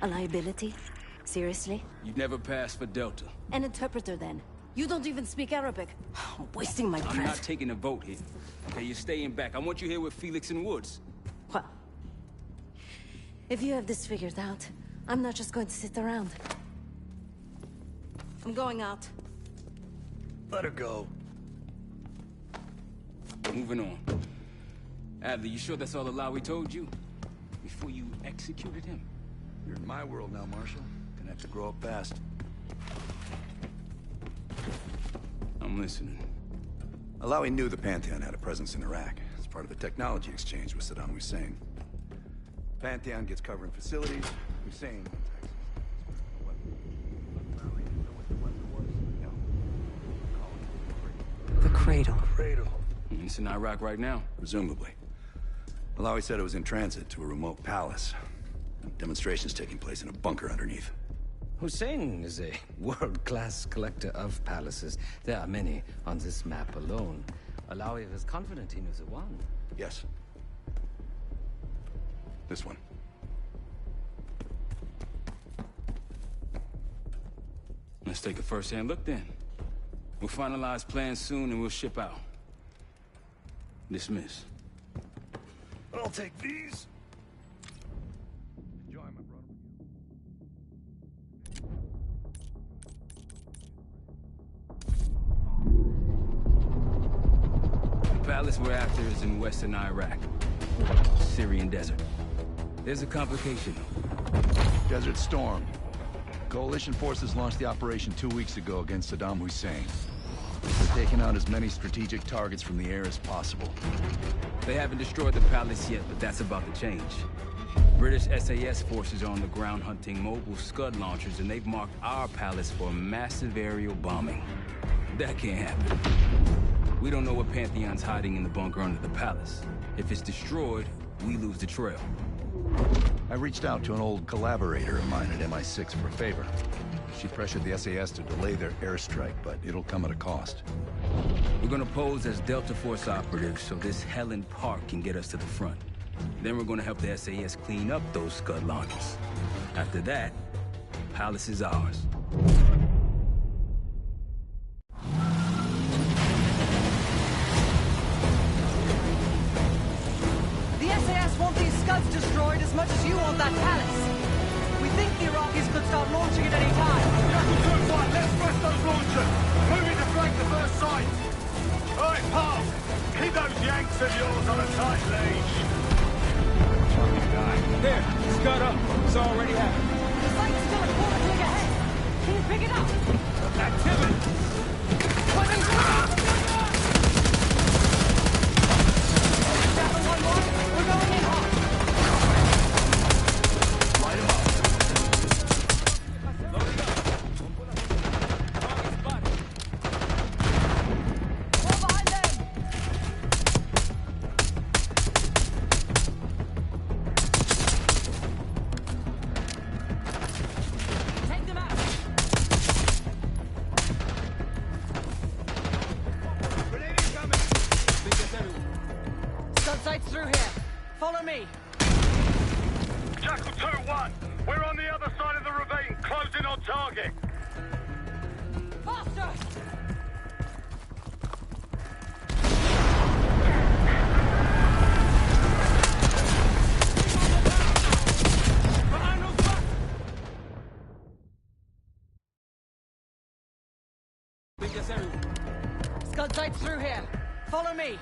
A liability? Seriously? You've never passed for Delta. An interpreter, then. You don't even speak Arabic. I'm wasting my breath. I'm not taking a vote here. Okay, you're staying back. I want you here with Felix and Woods. Well, if you have this figured out, I'm not just going to sit around. I'm going out. Let her go. Moving on. Adler, you sure that's all the lie we told you? Before you executed him? You're in my world now, Marshal. Gonna have to grow up fast. I'm listening. Alawi knew the Pantheon had a presence in Iraq. It's part of a technology exchange with Saddam Hussein. Pantheon gets covering facilities. Hussein... The cradle. It's in Iraq right now. Presumably. Alawi said it was in transit to a remote palace. Demonstrations taking place in a bunker underneath. Hussein is a world-class collector of palaces. There are many on this map alone. Alawi was confident he knew the one. Yes. This one. Let's take a first-hand look then. We'll finalize plans soon and we'll ship out. Dismiss. I'll take these. Enjoy, my brother. The palace we're after is in western Iraq. Syrian desert. There's a complication, though. Desert Storm. Coalition forces launched the operation 2 weeks ago against Saddam Hussein. They're taking out as many strategic targets from the air as possible. They haven't destroyed the palace yet, but that's about to change. British SAS forces are on the ground hunting mobile Scud launchers, and they've marked our palace for massive aerial bombing. That can't happen. We don't know what Pantheon's hiding in the bunker under the palace. If it's destroyed, we lose the trail. I reached out to an old collaborator of mine at MI6 for a favor. She pressured the SAS to delay their airstrike, but it'll come at a cost. We're gonna pose as Delta Force operatives so this Helen Park can get us to the front. Then we're gonna help the SAS clean up those Scud launchers. After that, Palace is ours. The SAS want these Scuds destroyed as much as you want that palace. We think the Iraqis could start launching at any time. Fine, let's press those launchers. Moving to flank the first site. All right, pal. Keep those Yanks of yours on a tight leash. There, Scud up. It's already happened. The site's still a quarter click ahead. Can you pick it up? Activity! Down one more. We're going in hot. Light him up. Loading up. Target spotted. Fall behind them. Take them out. Grenade incoming. Think that's everyone. Scud site's through here. Follow me. Jackal 2-1. We're on the other side of the ravine, closing on target. Faster! Behind those spots! Think that's everyone. Scud site's through here. Follow me.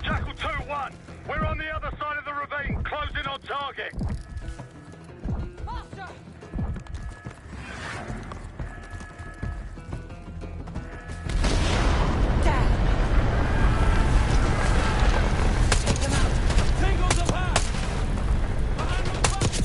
Jackal 2-1. We're on the other side of the ravine, closing on target. Faster! Damn! Take them out. Tingles up high! Behind those spots!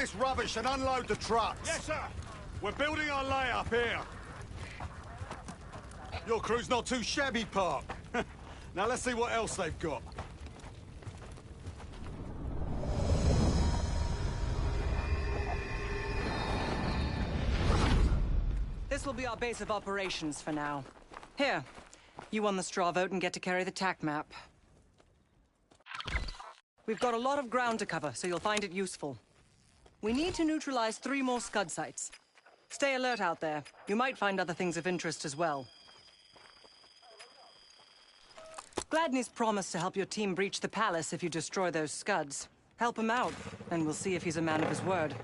this rubbish and unload the trucks. Yes, sir. We're building our layup here. Your crew's not too shabby, Park. Now let's see what else they've got. This will be our base of operations for now. Here, you won the straw vote and get to carry the TAC map. We've got a lot of ground to cover, so you'll find it useful. We need to neutralize 3 more Scud sites. Stay alert out there. You might find other things of interest as well. Gladney's promised to help your team breach the palace if you destroy those Scuds. Help him out, and we'll see if he's a man of his word.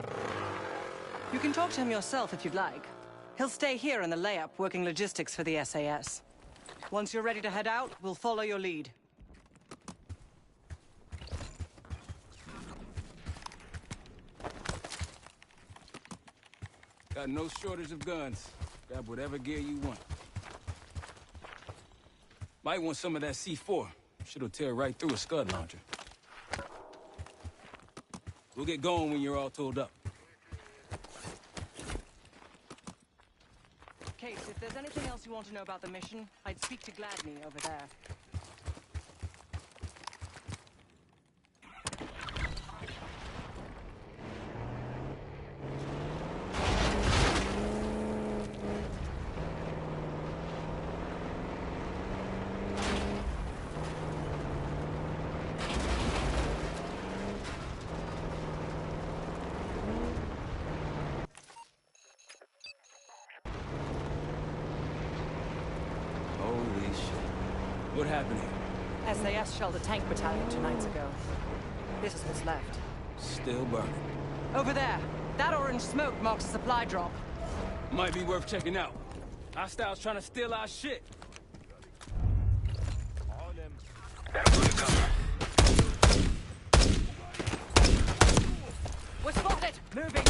You can talk to him yourself if you'd like. He'll stay here in the layup, working logistics for the SAS. Once you're ready to head out, we'll follow your lead. Got no shortage of guns. Grab whatever gear you want. Might want some of that C4. Shit'll tear right through a Scud launcher. We'll get going when you're all tooled up. Kate, if there's anything else you want to know about the mission, I'd speak to Gladney over there. Holy shit. What happened here? SAS shelled a tank battalion 2 nights ago. This is what's left. Still burning. Over there! That orange smoke marks a supply drop. Might be worth checking out. Hostiles trying to steal our shit. We're spotted! Moving!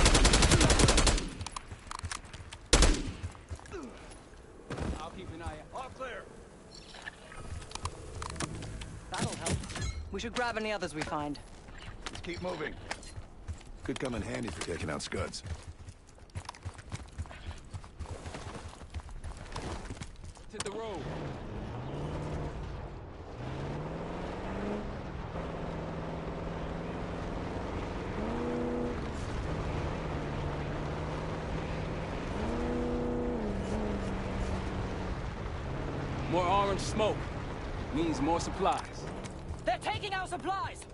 I'll keep an eye out. All clear. That'll help. We should grab any others we find. Let's keep moving. Could come in handy for taking out Scuds. Let's hit the road. More orange smoke means more supplies. They're taking our supplies!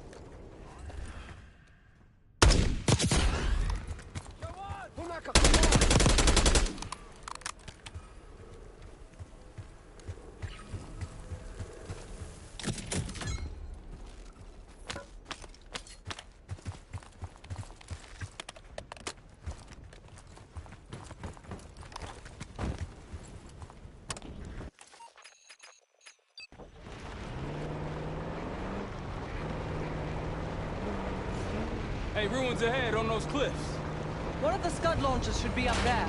Hey, ruins ahead on those cliffs. One of the Scud launchers should be up there.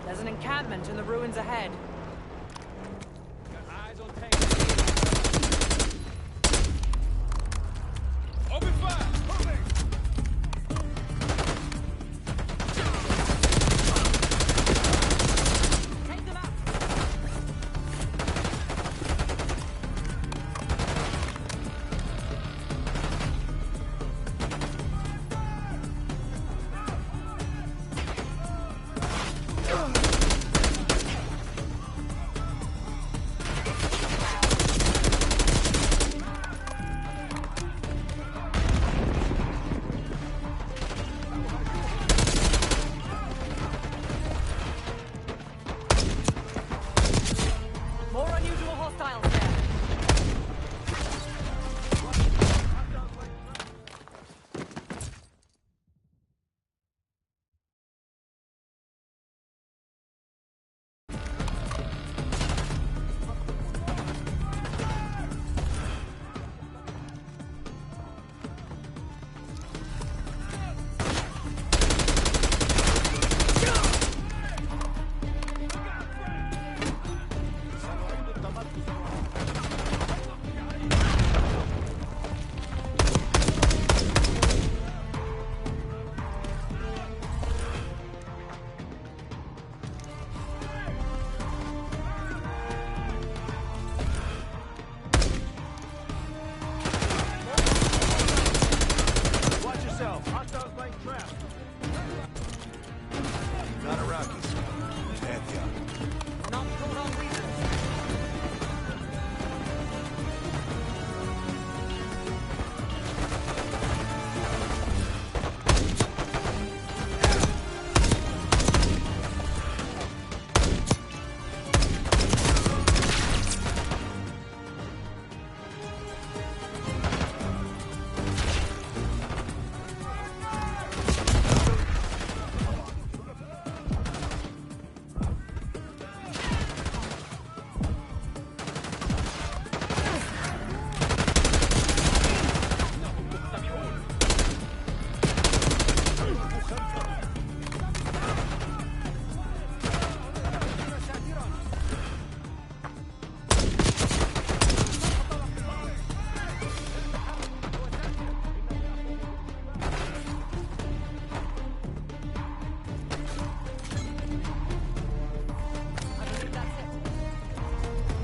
There's an encampment in the ruins ahead. targets. Pantheon. Not short on reasons.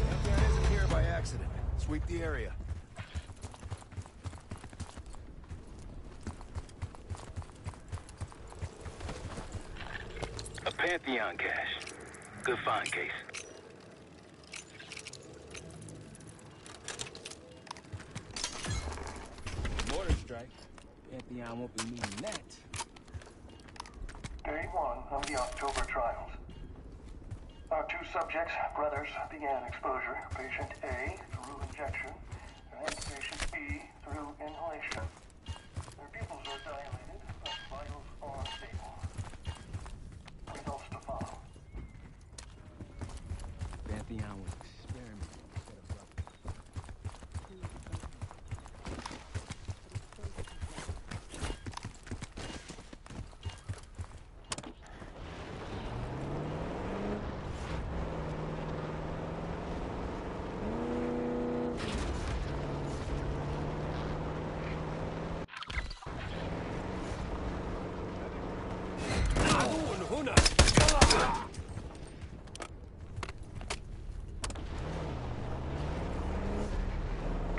Pantheon isn't here by accident. Sweep the area. A Pantheon cache. Good find, Case. Mortar strike. Pantheon won't be needing that. Day 1 of the October trials. Our two subjects, brothers, began exposure. Patient A through injection, and patient B through inhalation. Their pupils are dilated, but vitals are stable. Results to follow. Pantheon was experimenting instead of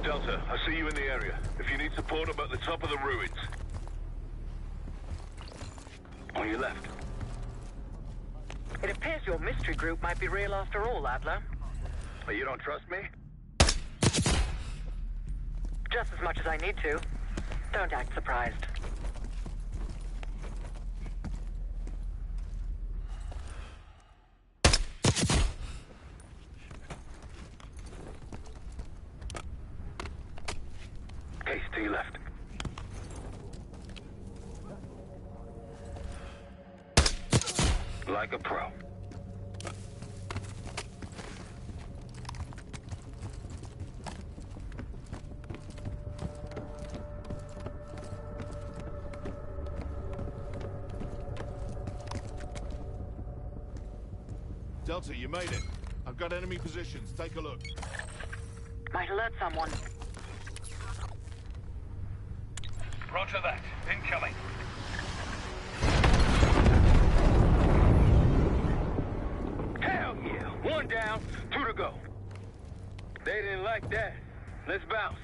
Delta, I see you in the area. If you need support, I'm at the top of the ruins. on your left. It appears your mystery group might be real after all, Adler. But you don't trust me? Just as much as I need to. Don't act surprised. Case to your left. Like a pro. Delta, you made it. I've got enemy positions. Take a look. Might alert someone. Roger that. Incoming. Hell yeah! One down, two to go. They didn't like that. Let's bounce.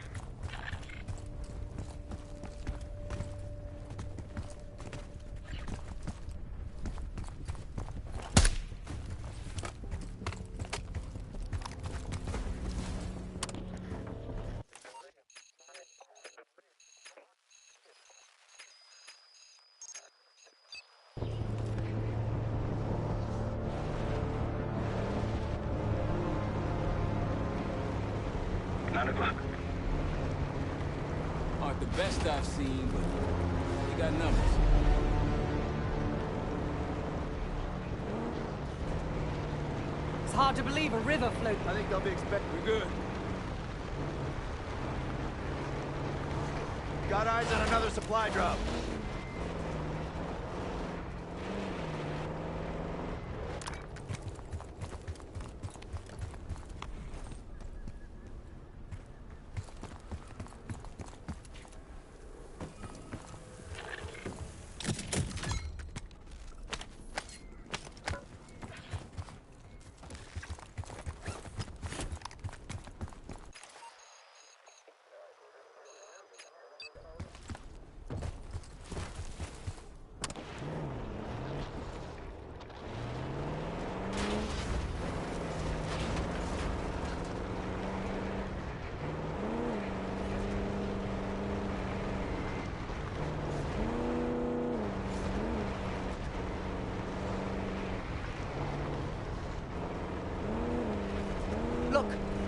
Aren't the best I've seen, but you got numbers. It's hard to believe a river float. I think they'll be expecting. We're good. Got eyes on another supply drop.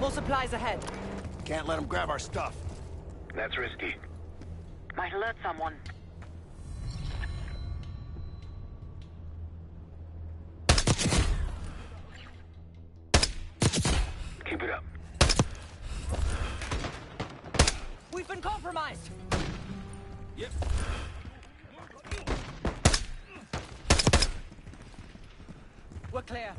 More supplies ahead. Can't let them grab our stuff. That's risky. Might alert someone. Keep it up. We've been compromised! Yep. We're clear.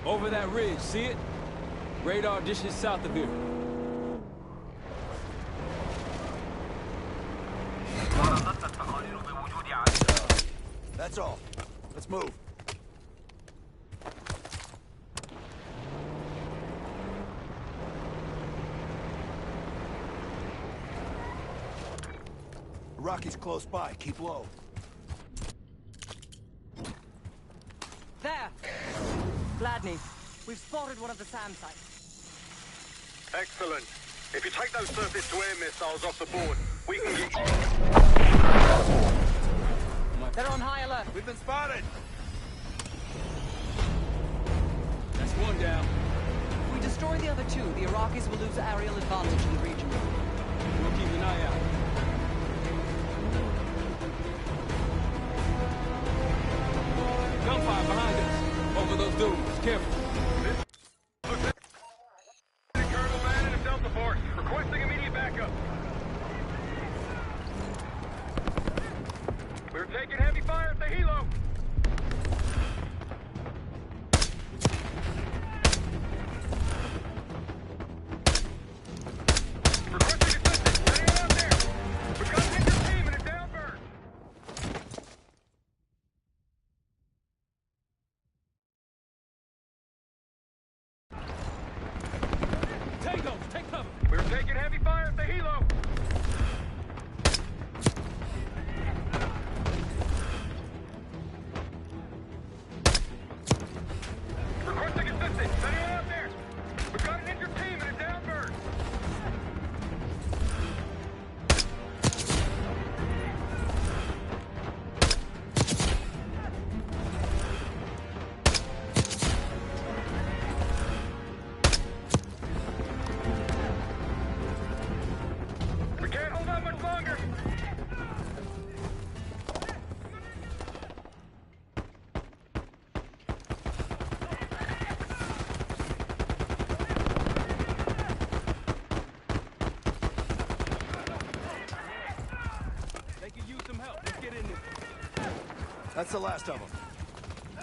Over that ridge, see it? Radar dishes south of here. That's all. Let's move. Rocky's close by. Keep low. There! Gladney, we've spotted one of the SAM sites. Excellent. If you take those surface-to-air missiles off the board, we can get... They're on high alert. We've been spotted! That's one down. If we destroy the other two, the Iraqis will lose aerial advantage in the region. We'll keep an eye out. Gunfire behind us. Over those dudes. Careful. Colonel Man and Delta Force, requesting immediate backup. We're taking heavy fire at the helo. Requesting assistance. Anyone out there? We've got an injured team and a down bird. Tangos, take cover. We're taking heavy fire at the helo. Requesting assistance. Anyone out there? We've got an injured team and a down bird. We can't hold out much longer. They could use some help. Let's get in there. That's the last of them.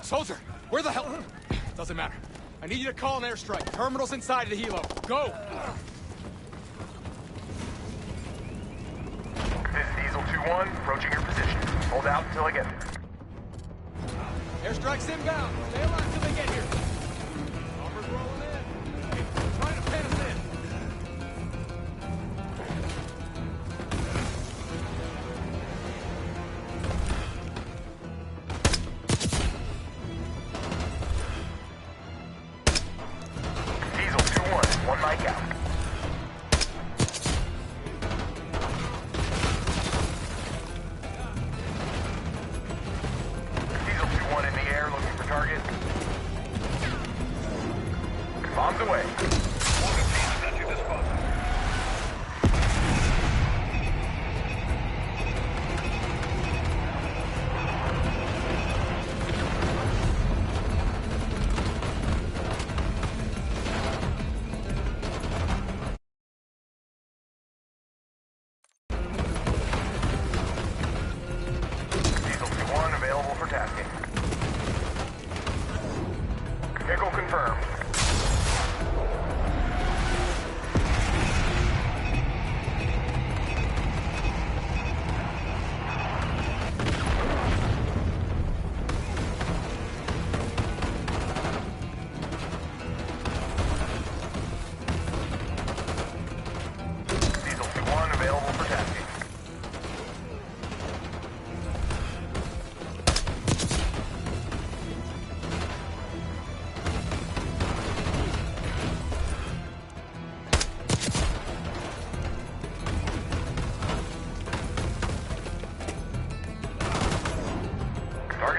Soldier, where the hell? Doesn't matter. I need you to call an airstrike. Terminal's inside of the helo. Go! This is Diesel 2-1, approaching your position. Hold out until I get there. Airstrike's inbound. Stay alive till they get here. Bombers rolling in. Trying to pen us in. Diesel 2-1, one mic out. Diesel 2-1 in the air, looking for target. Bombs away. Diesel 2-1 available for tasking. Vehicle confirmed.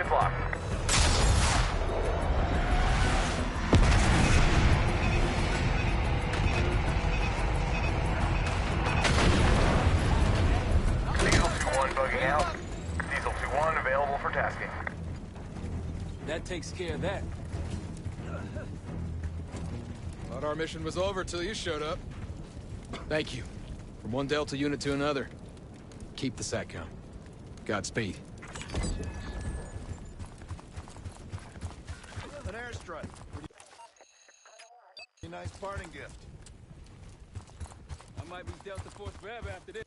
block. Diesel 2-1 bugging out. Diesel 2-1 available for tasking. That takes care of that. Thought our mission was over till you showed up. Thank you. From one Delta unit to another. Keep the SATCOM. Godspeed. An airstrike. A nice parting gift. I might be Delta Force forever after this.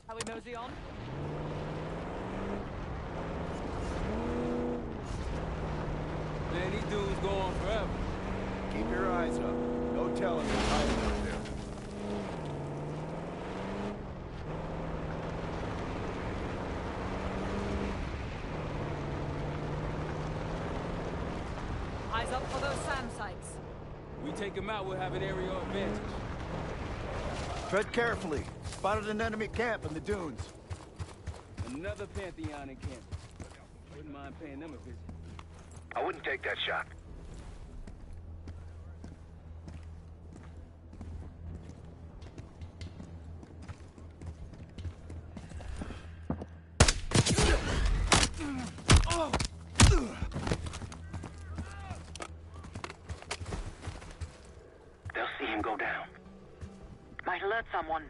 How we mosey on? Man, these dudes go on forever. Keep your eyes up. No telling what's hiding out there. Eyes up for those SAM sites. We take them out, we'll have an aerial advantage. Tread carefully. Spotted an enemy camp in the dunes. Another Pantheon in camp. Wouldn't mind paying them a visit. I wouldn't take that shot. They'll see him go down. Might alert someone.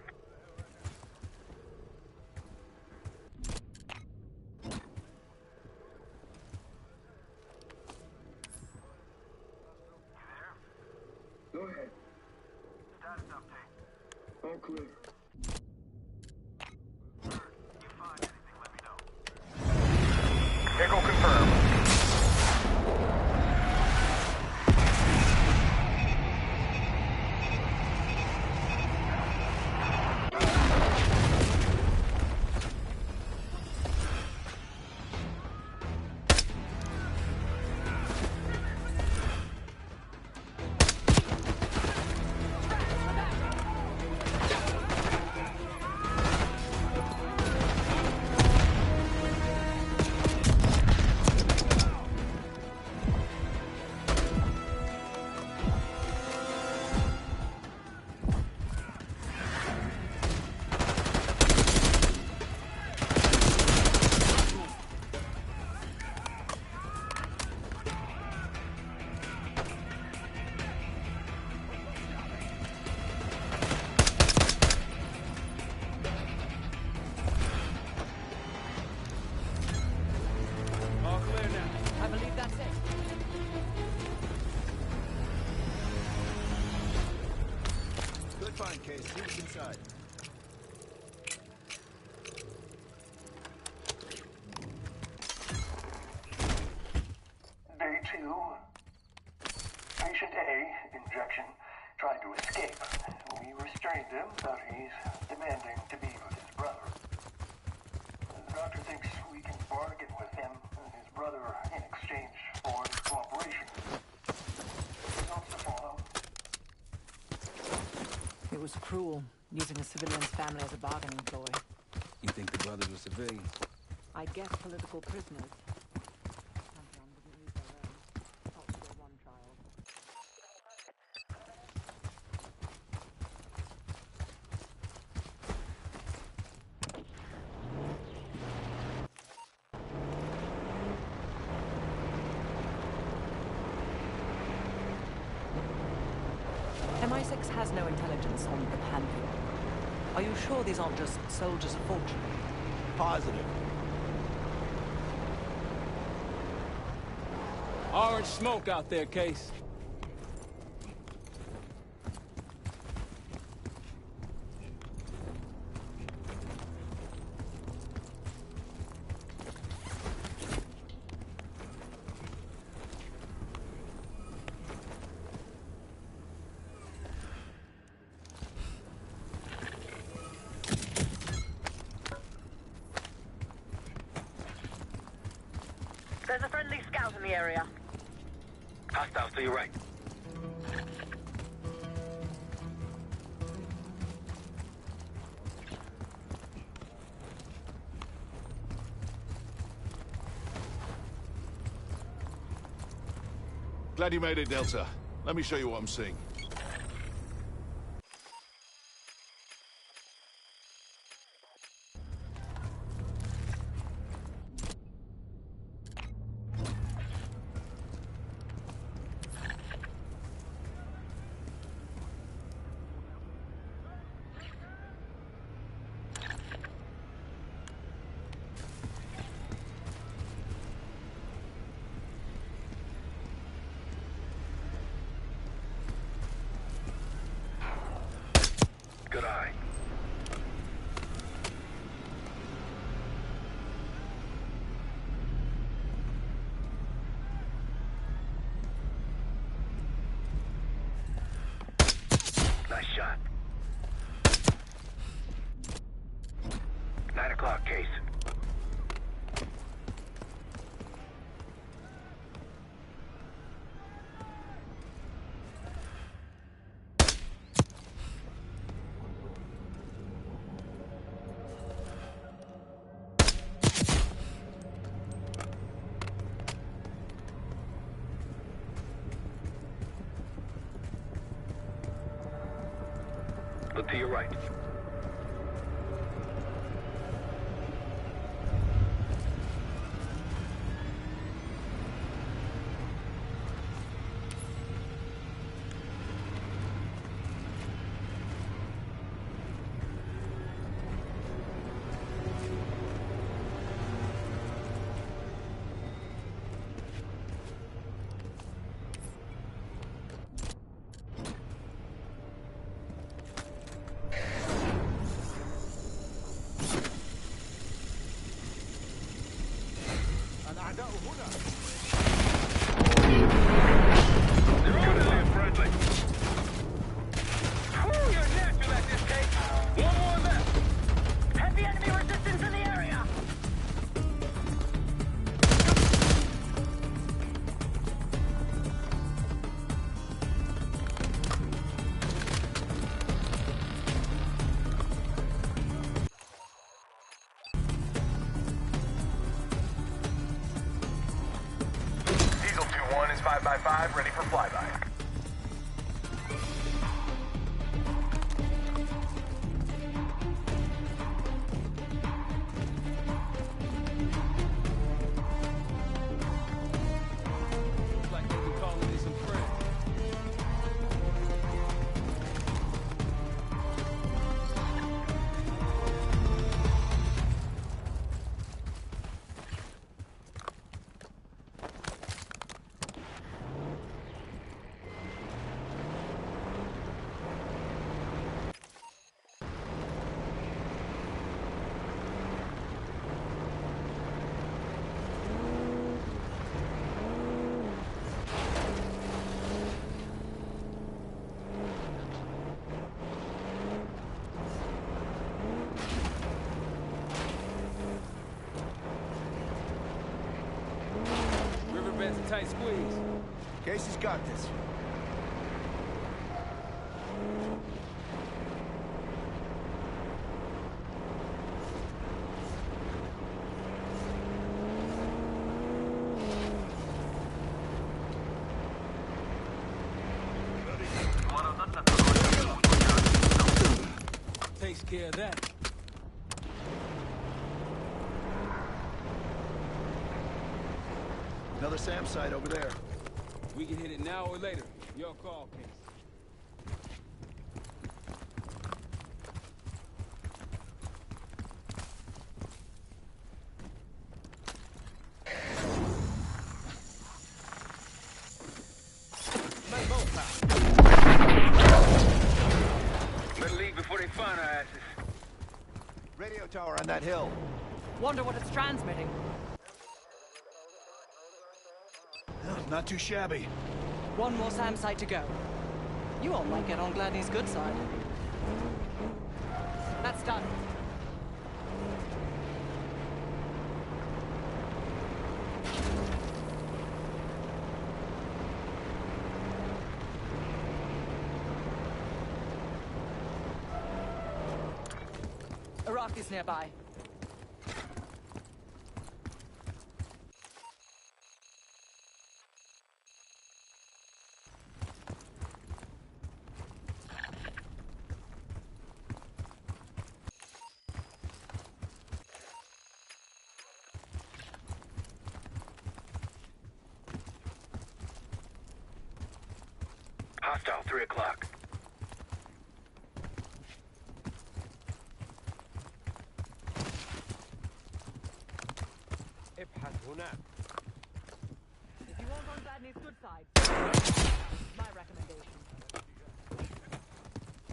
Go ahead. Status update. All clear. You find anything, let me know. Echo confirmed. All clear now. I believe that's it. Good find, Case. See what's inside. Day 2. Patient A, injection, tried to escape. We restrained him, but he's demanding to be with his brother. The doctor thinks we can bargain with him and his brother in exchange for his cooperation. Results to follow. It was cruel, using a civilian's family as a bargaining ploy. You think the brothers were civilians? I guess political prisoners. Pantheon wouldn't lose their own. Not for one trial. MI6 has no intelligence on the Pantheon. Are you sure these aren't just soldiers of fortune? Positive. Orange smoke out there, Case. There's a friendly scout in the area. Hostiles to your right. Glad you made it, Delta. Let me show you what I'm seeing. Good eye. Nice shot. 9 o'clock, Case. Look to your right. Diesel 2-1 is 5x5, ready for flyby. Looks like they be calling me some friends. Riverbed's a tight squeeze. Casey's got this. Takes care of that. Another SAM site over there. We can hit it now or later. Your call, Case. Better leave before they find our asses. Radio tower on that hill. Wonder what it's transmitting. Not too shabby. One more SAM site to go. You all might get on Gladney's good side. That's done. Iraqi's nearby. Hostile, 3 o'clock. If you want on Gladney's good side, my recommendation.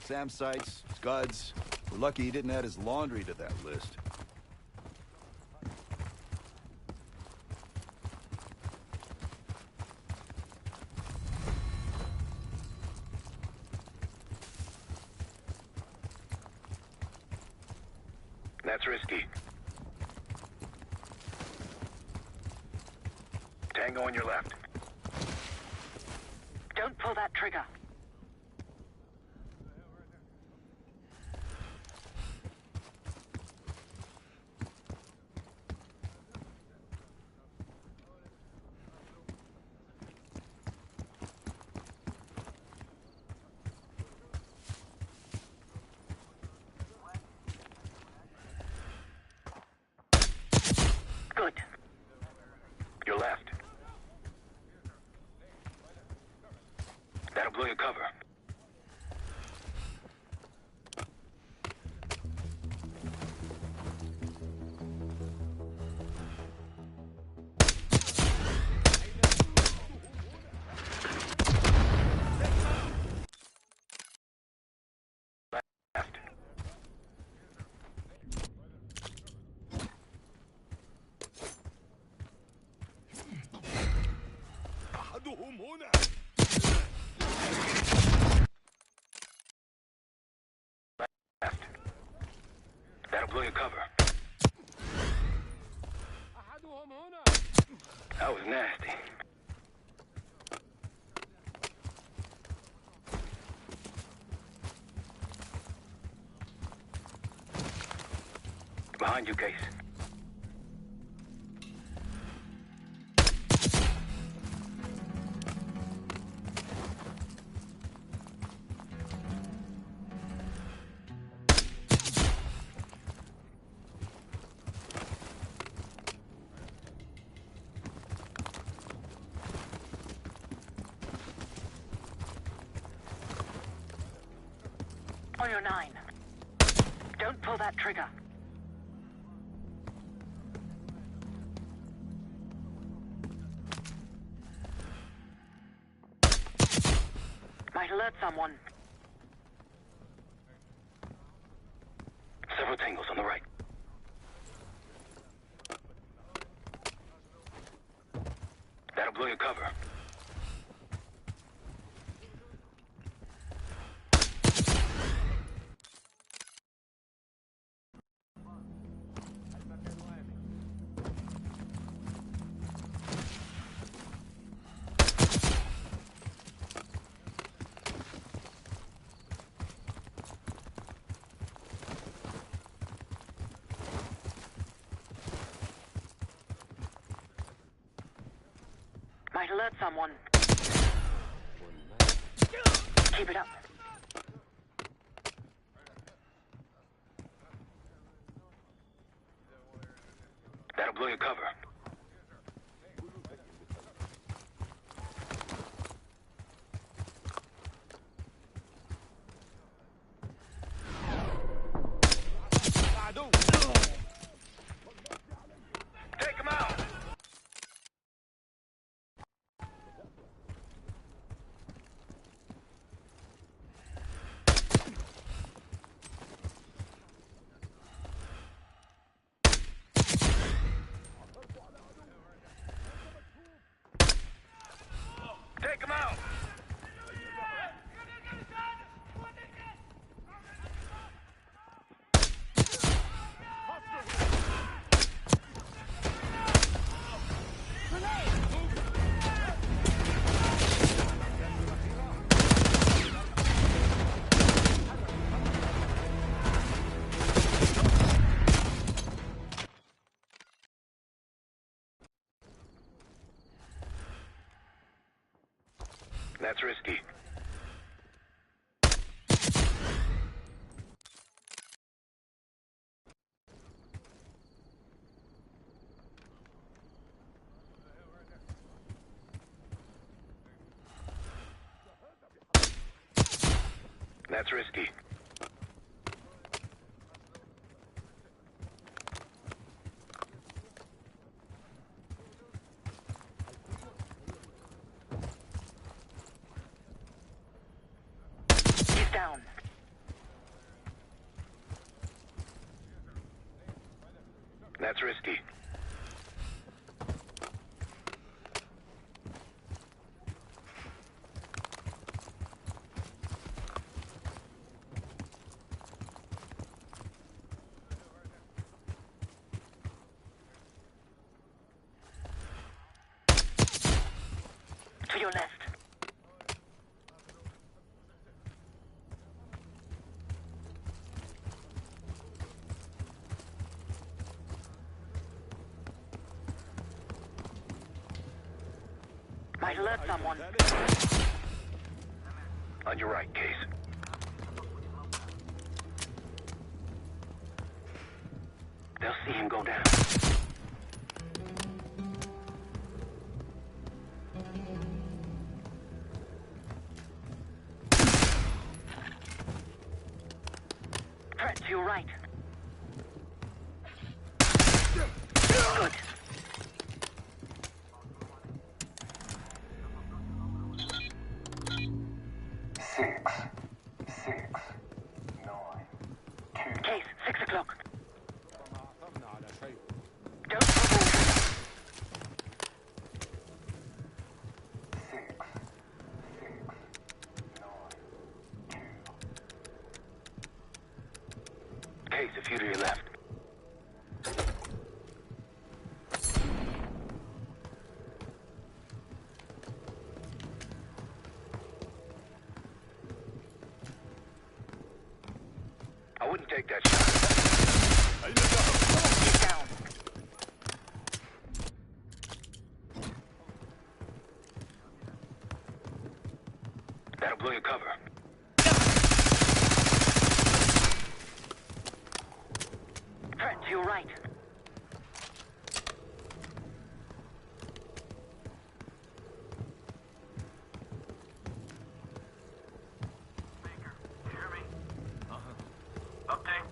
SAM sites, scuds. We're lucky he didn't add his laundry to that list. That's risky. Tango on your left. Don't pull that trigger. Good. Your left. That'll blow your cover. Left. Left. That'll blow your cover. That was nasty. Behind you, Case. On your 9. Don't pull that trigger. Might alert someone. Several tangles on the right. That'll blow your cover. Might alert someone. Keep it up. That'll blow your cover. Take him out! Take him out! That's risky. That's risky. He's down. That's risky. To your left. Might alert someone. On your right, Case. They'll see him go down. Threat to your right. Good. Case, 6 o'clock. Don't provoke. Case, a few to your left. I wouldn't take that shot. He's down. That'll blow your cover. Threat to your right. Baker, you hear me? Uh-huh. Update?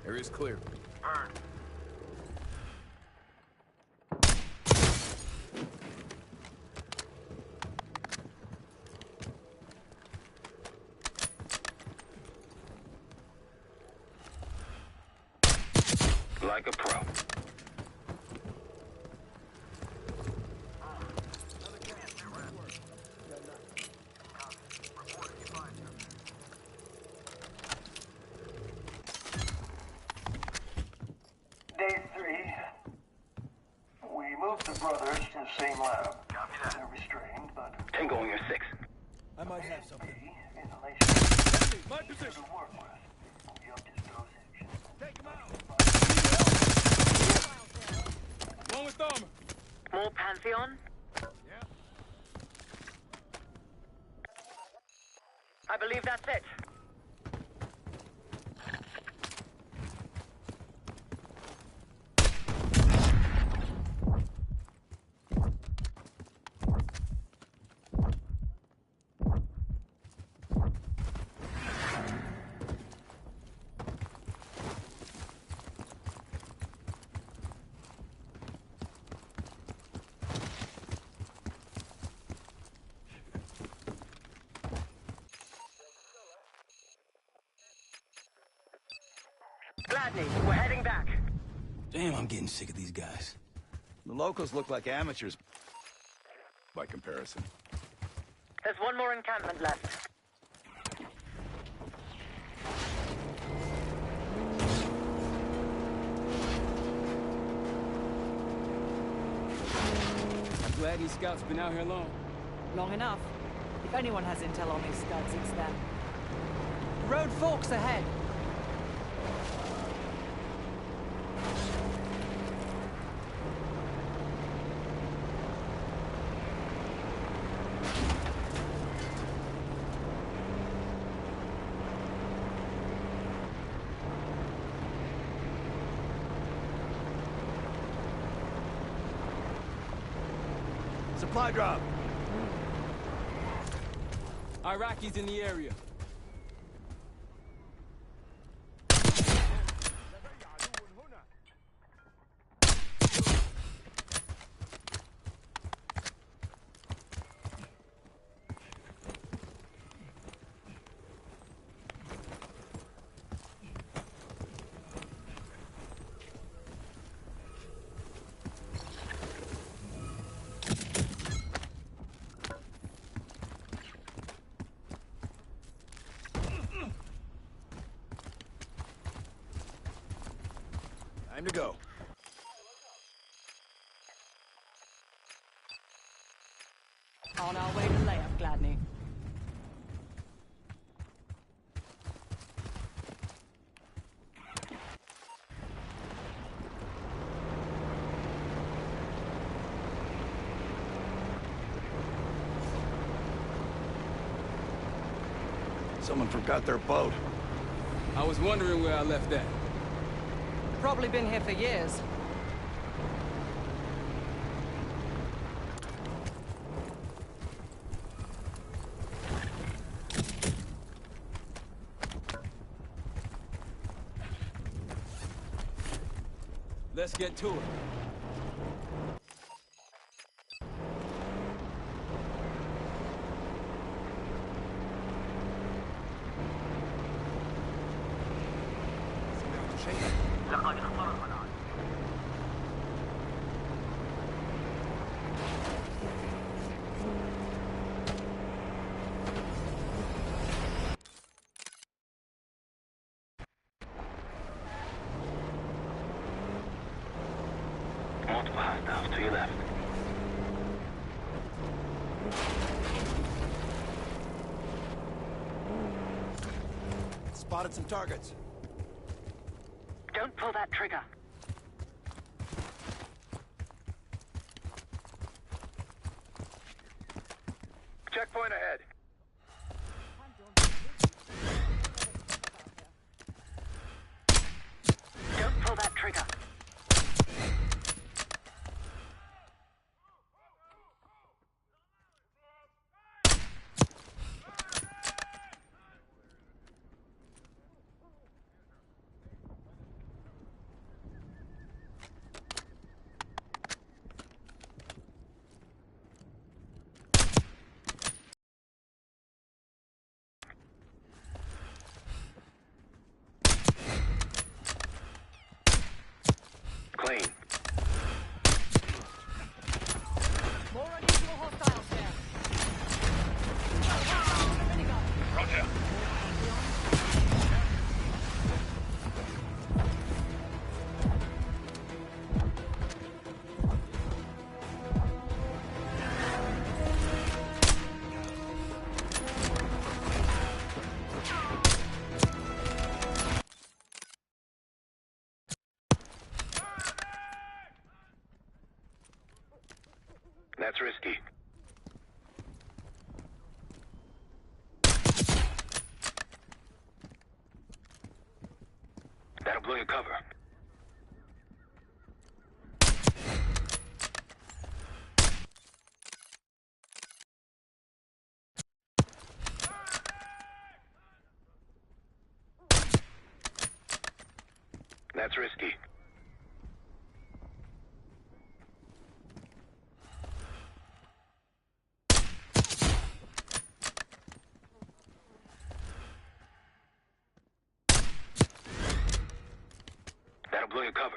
Area's clear. Heard. Like a pro. Day 3. We moved the brothers to the same lab. Copy that. They're restrained, but Tango on your 6. I might have something. inhalation My to position. work with. We upped his dosage. Take him out. One with them. More Pantheon? Yeah. I believe that's it. Gladney, we're heading back. Damn, I'm getting sick of these guys. The locals look like amateurs by comparison. There's one more encampment left. I'm glad these scouts been out here long. Long enough. If anyone has intel on these studs, it's them. Road forks ahead. Supply drop. Iraqis in the area. Time to go. On our way to layup, Gladney. Someone forgot their boat. I was wondering where I left that. Probably been here for years. Let's get to it. لقد اخترق العدو. Multiple hostiles to your left. Spotted some targets. Don't pull that trigger. Checkpoint ahead. Don't pull that trigger. Clean. More unusual hostiles there. Roger. That's risky. That'll blow your cover. That's risky. That'll blow your cover.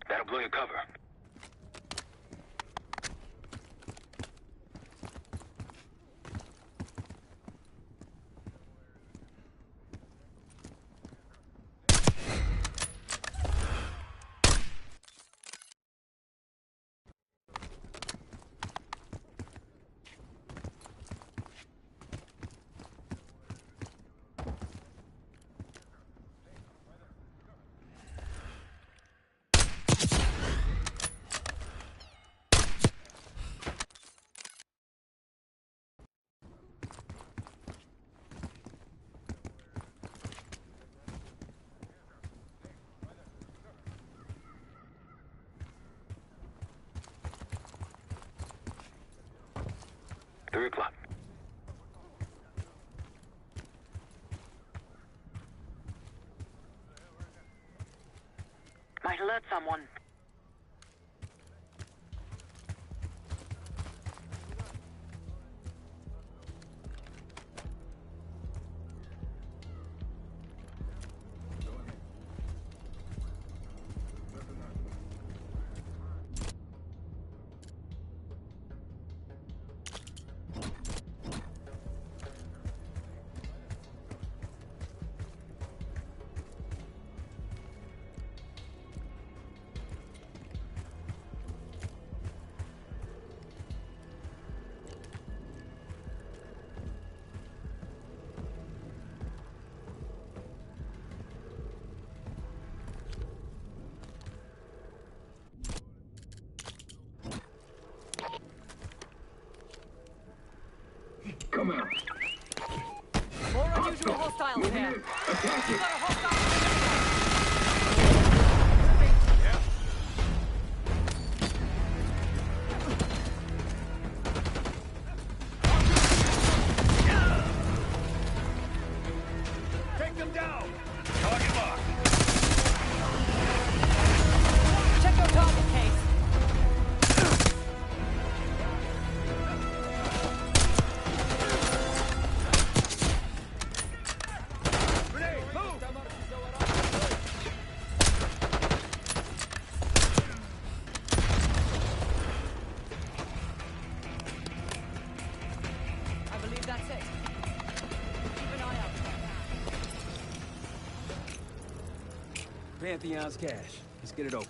That'll blow your cover. Three o'clock. Might alert someone. Take them down! Target locked! Check your target, Case. Grenade, move! I believe that's it. Keep an eye out. Pantheon's cash. Let's get it open.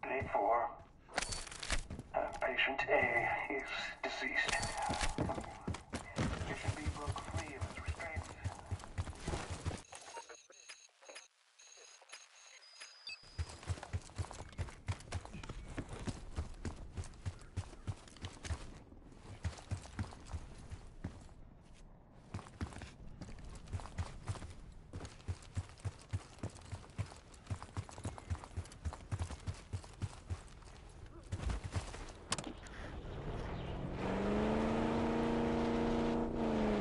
Day 4. Patient A is deceased. Patient B broke free of his restraints.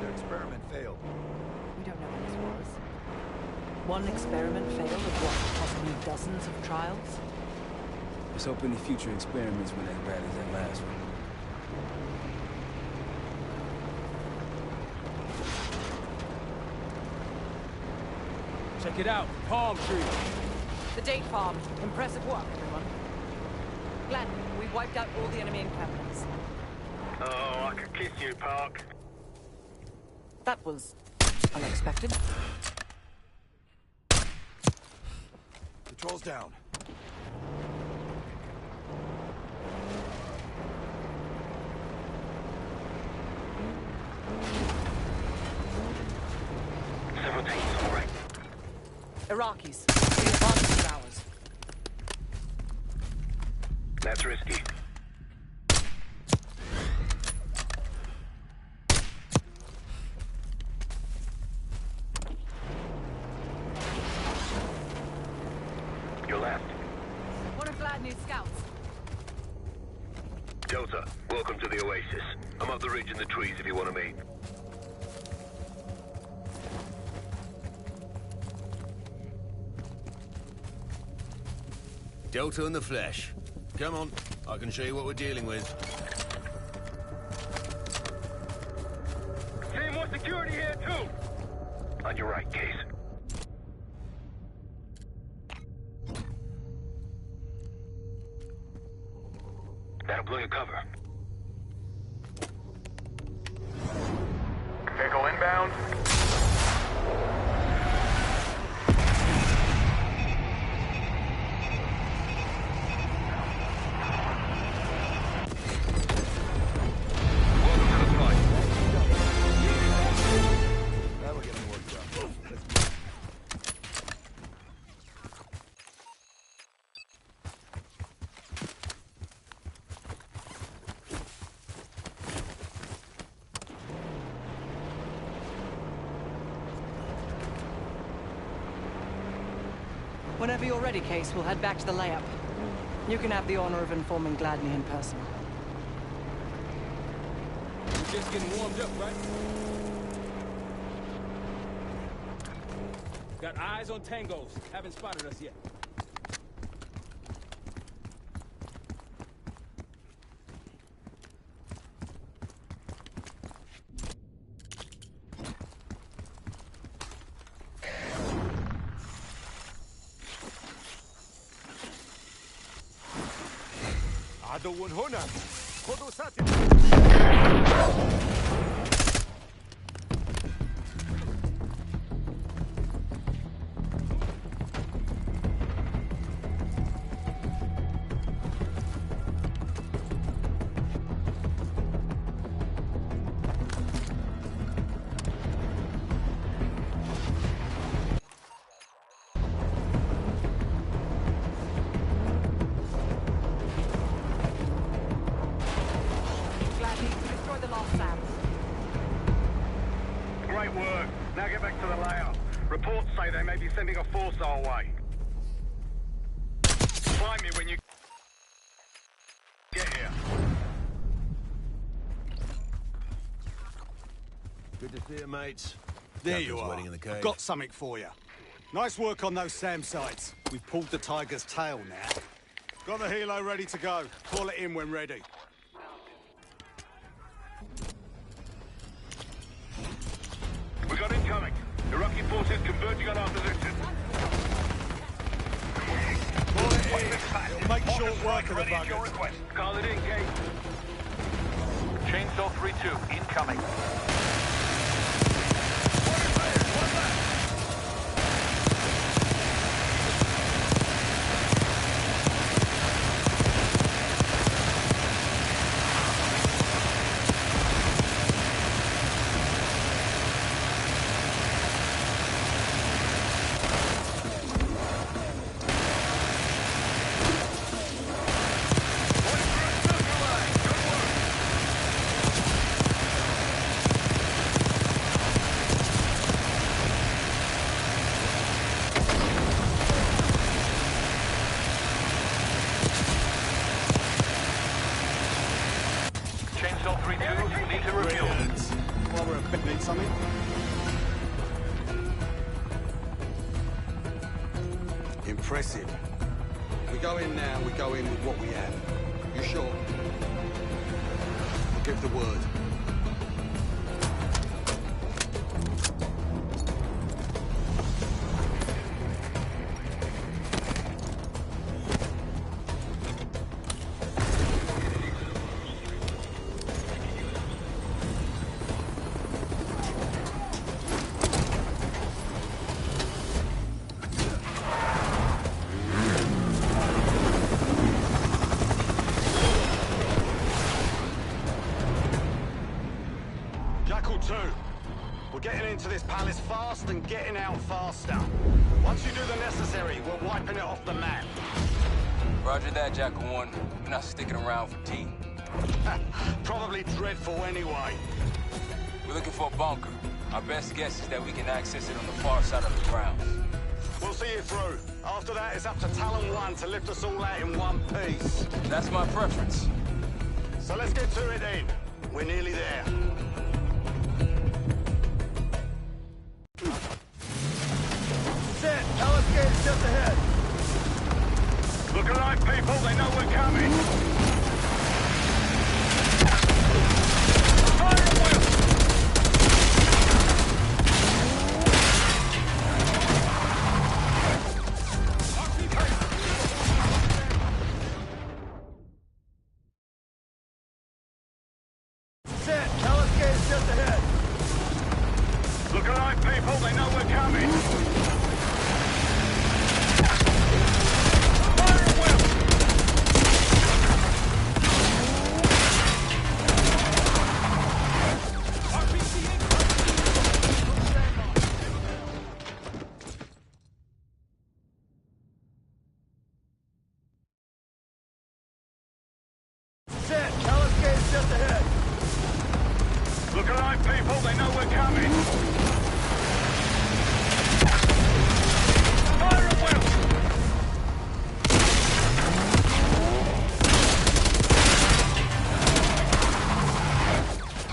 Their experiment failed. We don't know what this was. One experiment failed of what, possibly dozens of trials? Let's hope any future experiments were as bad as that last one. Check it out. Palm tree. The date farm. Impressive work, everyone. Glenn, we've wiped out all the enemy encampments. Oh, I could kiss you, Park. That was unexpected. Patrol's down. Several teams, all right. Iraqis. The advantage is ours. That's risky. Your left. One of Gladney's scouts. Delta, welcome to the Oasis. I'm up the ridge in the trees if you want to meet. Delta and the Flesh. Come on, I can show you what we're dealing with. See more security here, too! On your right, Case. That'll blow your cover. Vehicle inbound. That'll get me worked up. Let's Whenever you're ready, Case, we'll head back to the layup. You can have the honor of informing Gladney in person. We're just getting warmed up, right? Got eyes on tangos. Haven't spotted us yet. عدو هنا خذوا ساتر lost Sam. Great work. Now get back to the layout. Reports say they may be sending a force our way. Find me when you get here. Good to see you, mates. There Captain's you are. waiting in the cave. I've got something for you. Nice work on those SAM sites. We've pulled the tiger's tail now. Got the helo ready to go. Call it in when ready. We got incoming. Iraqi forces converging on our position. Call it in. It'll make short work of the buggers. Call it in, Kate. Chainsaw 3-2, incoming. Chainsaw 3-2, need to refuel. While we're a bit, need something? Impressive. We go in now, we go in with what we have. You sure? Give the word. We're getting into this palace fast and getting out faster. Once you do the necessary, we're wiping it off the map. Roger that, Jackal 1. We're not sticking around for tea. Probably dreadful anyway. We're looking for a bunker. Our best guess is that we can access it on the far side of the grounds. We'll see you through. After that, it's up to Talon 1 to lift us all out in one piece. That's my preference. So let's get to it then. We're nearly there. Escape's just ahead. Look alive, people. They know we're coming. Fire at will. Set. Escape's just ahead. Look alive, people. They know we're coming. Just ahead. Look alive, people. They know we're coming. Fire at will.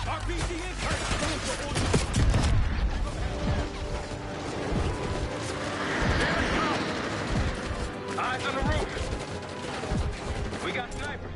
RPG eyes on the roof. We got snipers.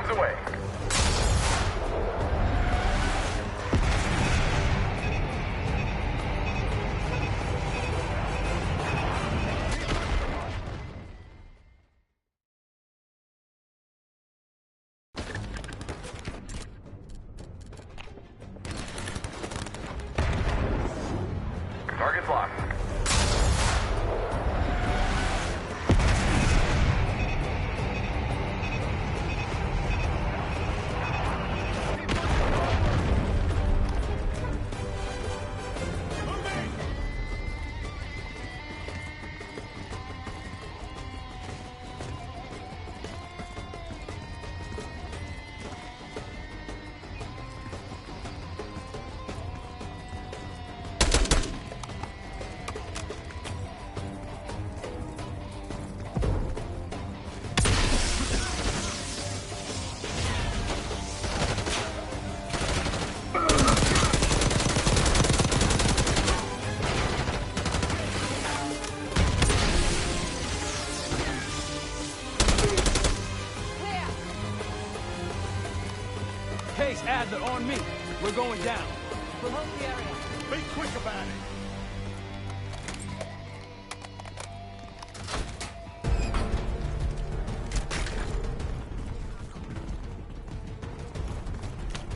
moves away. Target's locked. Case Adler on me. We're going down. We'll hold the area. Be quick about it.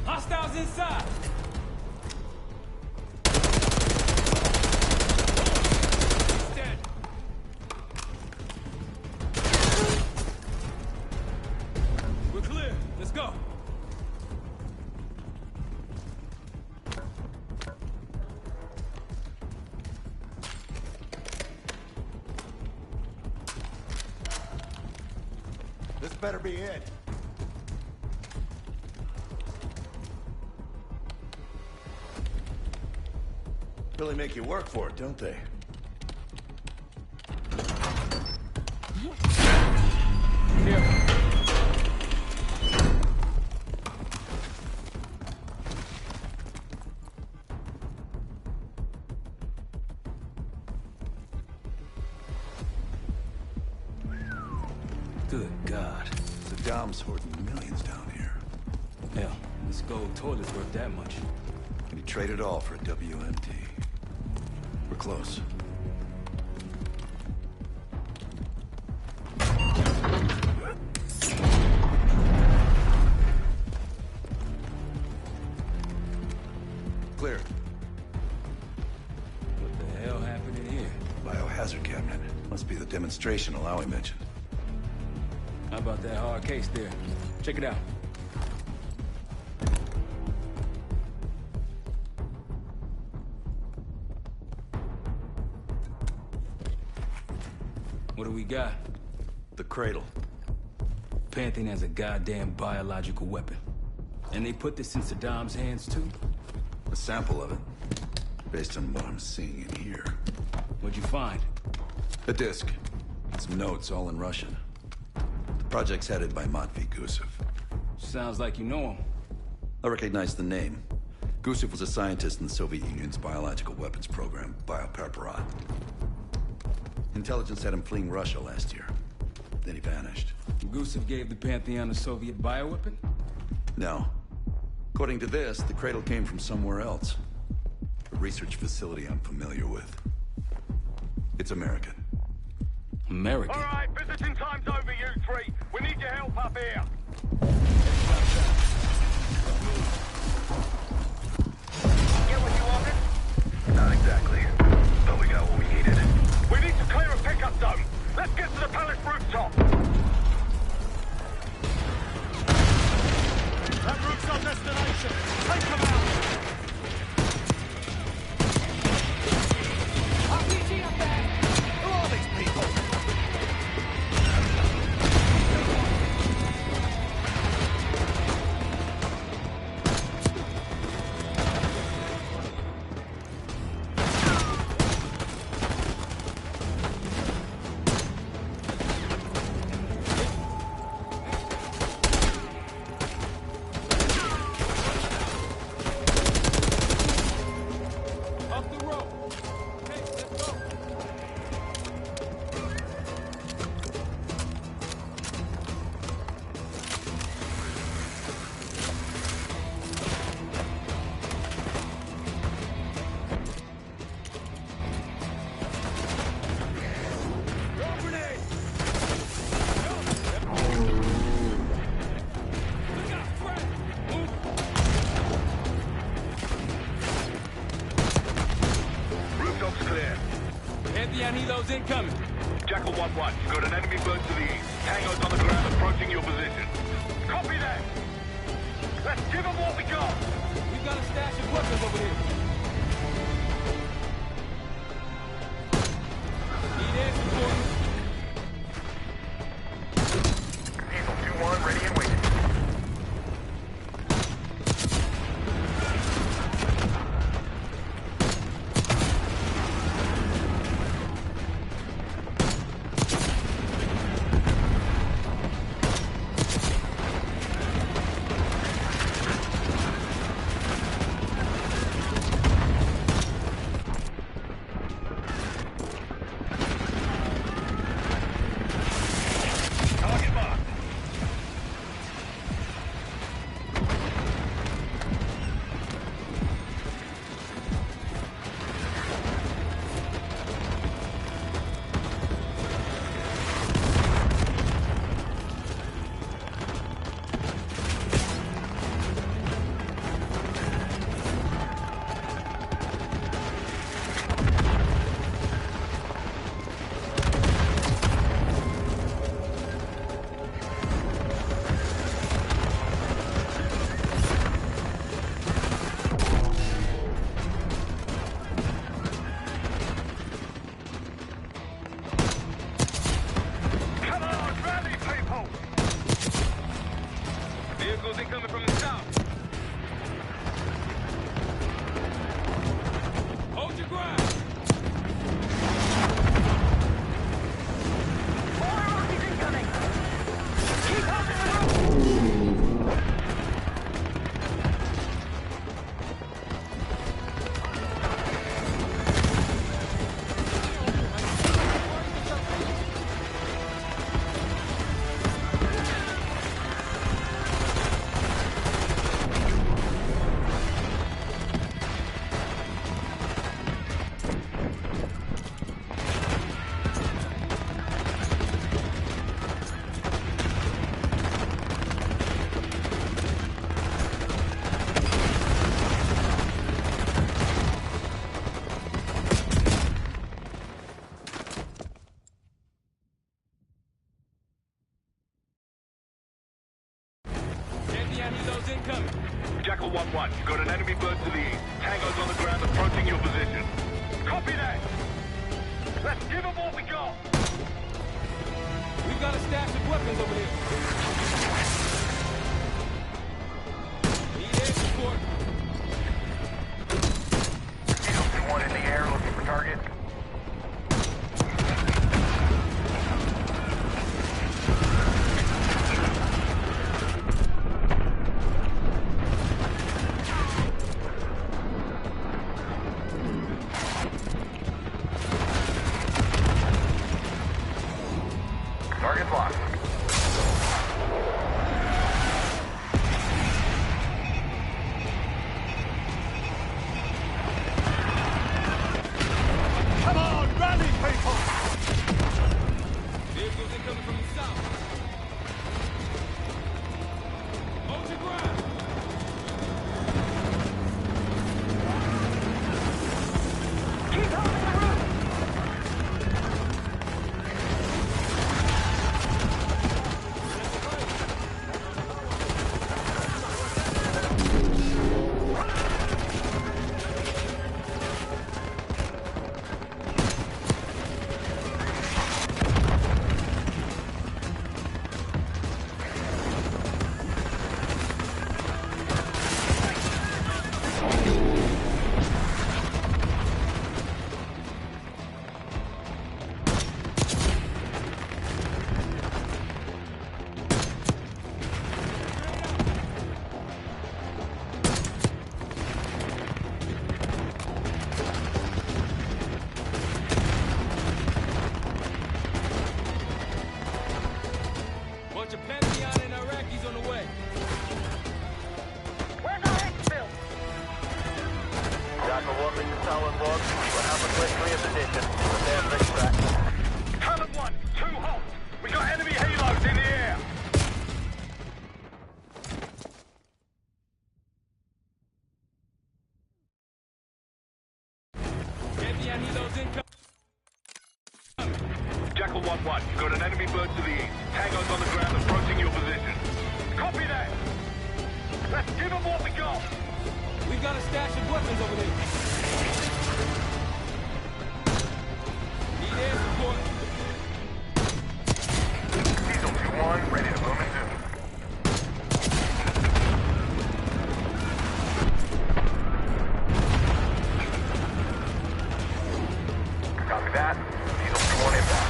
Hostiles inside. He's dead. We're clear. Let's go. This better be it. Really make you work for it, don't they? Here. Good God. Saddam's hoarding millions down here. Hell, this gold toilet's worth that much. And he traded it all for a WMD. We're close. Clear. What the hell happened in here? Biohazard cabinet. Must be the demonstration Alawi mentioned. How about that hard case there? Check it out. What do we got? The cradle. Pantheon has a goddamn biological weapon. And they put this in Saddam's hands too? A sample of it. Based on what I'm seeing in here. What'd you find? A disc. Some notes, all in Russian. The project's headed by Matvey Gusev. Sounds like you know him. I recognize the name. Gusev was a scientist in the Soviet Union's biological weapons program, Biopreparat. Intelligence had him fleeing Russia last year. Then he vanished. Gusev gave the Pantheon a Soviet bioweapon? No. According to this, the cradle came from somewhere else. A research facility I'm familiar with. It's American. American? All right, visiting time's over, you three. We need your help up here. Get what you wanted? Not exactly, but we got what we needed. We need to clear a pickup zone. Let's get to the palace rooftop. That route's our destination. Take them out. RPG up there. Who are these people? 1-1. You got an enemy bird to the east. Tango's on the ground approaching your position. Copy that! Let's give them what we got! We've got a stash of weapons over here. Need air support. Eagle 2-1, ready and waiting. Vehicles incoming from the south. Hold your ground. More Rockies incoming! Keep holding the rope! Helos incoming. Jackal 1-1, you got an enemy bird to the east. Tango's on the ground approaching your position. Copy that! Let's give them what we got! We've got a stash of weapons over here. Need air support. Eagle 2-1 in the air, looking for target. Target locked. Come on, rally, people! Vehicles incoming from the south. Hold your ground. Keep holding the rope! Bunch of Pantheon and Iraqis on the way. Where's our exfil? Jackal 1, this is Talon 1. We're halfway in position. Prepare for extraction. Talon 1, 2 halt! We got enemy halos in the air! Pantheon Helos incoming. Jackal 1-1, got an enemy bird to the east. Tango's on the ground approaching your position. Copy that! Let's give them what we got! We've got a stash of weapons over there. Need air support. Diesel 2-1, ready to move and zoom. Copy that. Diesel 2-1 inbound.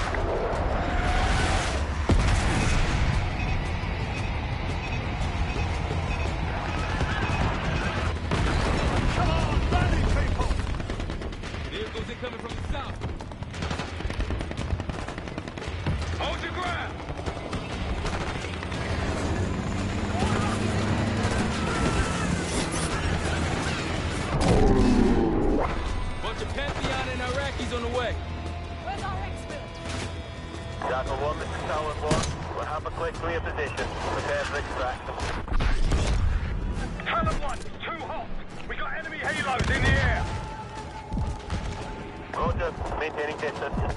Vehicles incoming from the south. Hold your ground! Bunch of Pantheon and Iraqis on the way. Where's our expert? Jackal 1, this is Tower 1. We'll have a quick clear position. Prepare for extraction. Talon 1, it's too hot! We got enemy halos in the air! Roger, maintaining distance.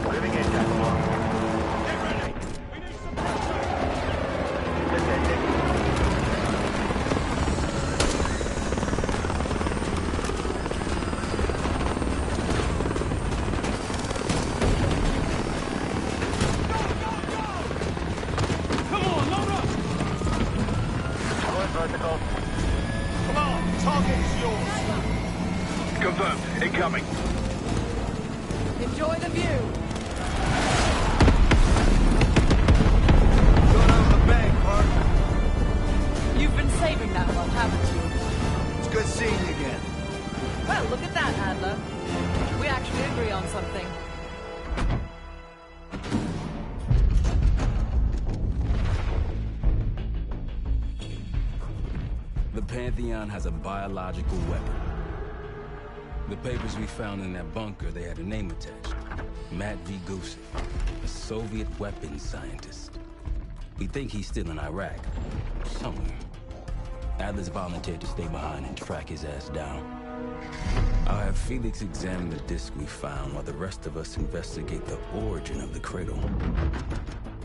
Moving in, Jackal 1. Get ready! We need some pressure! Descending. Come on, no rush! Going vertical. Come on, target is yours! Confirmed. Incoming. Enjoy the view. Going out of the bag, Park. You've been saving that one, haven't you? It's good seeing you again. Well, look at that, Adler. We actually agree on something. The Pantheon has a biological weapon. The papers we found in that bunker, they had a name attached. Matt V. Gusev, a Soviet weapons scientist. We think he's still in Iraq, somewhere. Adler's volunteered to stay behind and track his ass down. I'll have Felix examine the disc we found while the rest of us investigate the origin of the cradle.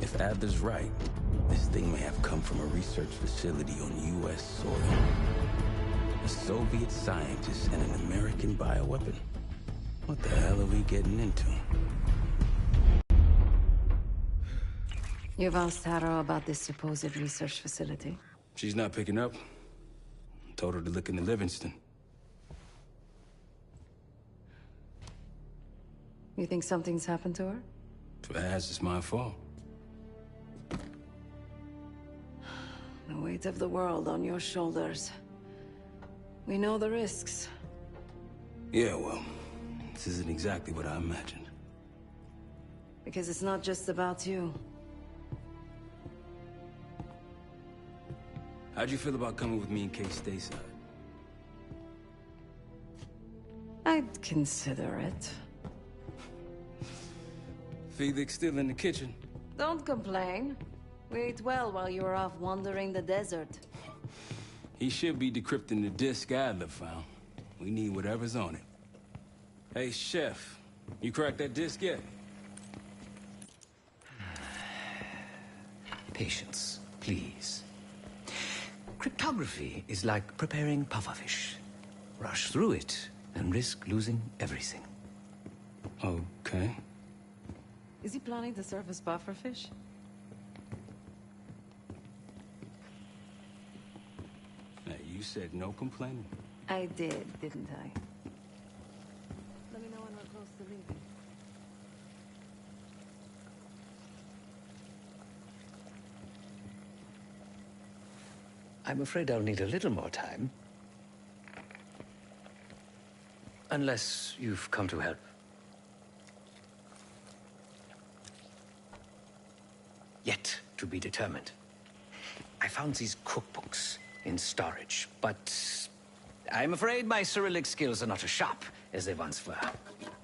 If Adler's right, this thing may have come from a research facility on U.S. soil. A Soviet scientist and an American bioweapon. What the hell are we getting into? You've asked Harrow about this supposed research facility? She's not picking up. Told her to look into Livingston. You think something's happened to her? If it has, it's my fault. The weight of the world on your shoulders. We know the risks. Yeah, well, this isn't exactly what I imagined. Because it's not just about you. How'd you feel about coming with me in case stateside? I'd consider it. Felix still in the kitchen? Don't complain. We ate well while you were off wandering the desert. He should be decrypting the disk Adler found. We need whatever's on it. Hey, Chef, you cracked that disk yet? Patience, please. Cryptography is like preparing pufferfish. Rush through it and risk losing everything. Okay. Is he planning to serve us pufferfish? Hey, you said no complaining. I did, didn't I? Let me know when we're close to leaving. I'm afraid I'll need a little more time. Unless you've come to help. Yet to be determined. I found these cookbooks in storage, but I'm afraid my Cyrillic skills are not as sharp as they once were.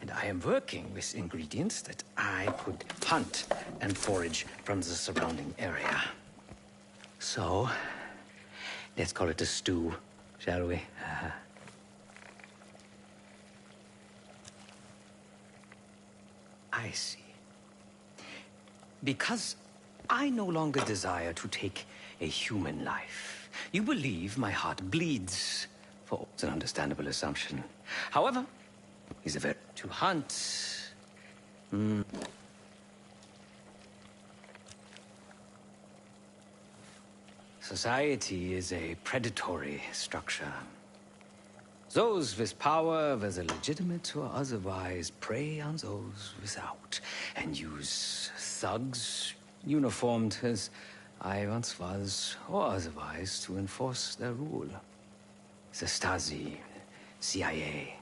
And I am working with ingredients that I could hunt and forage from the surrounding area. So, let's call it a stew, shall we? I see. Because I no longer desire to take a human life. You believe my heart bleeds for an understandable assumption. However, is a very to hunt. Society is a predatory structure. Those with power, whether legitimate or otherwise, prey on those without, and use thugs, uniformed as I once was, or otherwise, to enforce their rule. The Stasi, CIA,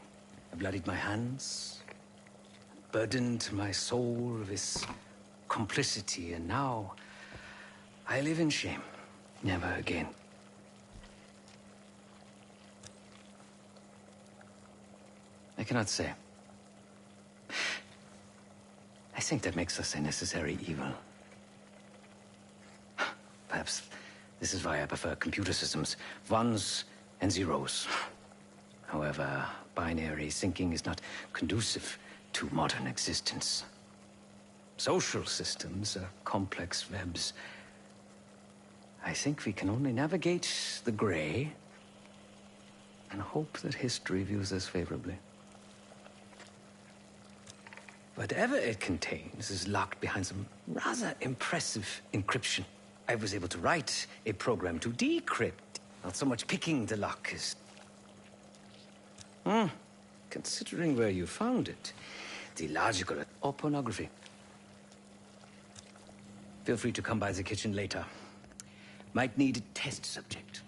bloodied my hands, burdened my soul with complicity, and now I live in shame. Never again. I cannot say. I think that makes us a necessary evil. Perhaps this is why I prefer computer systems. Ones and zeros. However, binary thinking is not conducive to modern existence. Social systems are complex webs. I think we can only navigate the gray and hope that history views us favorably. Whatever it contains is locked behind some rather impressive encryption. I was able to write a program to decrypt, not so much picking the lock as... Considering where you found it, the logical... or pornography. Feel free to come by the kitchen later. Might need a test subject.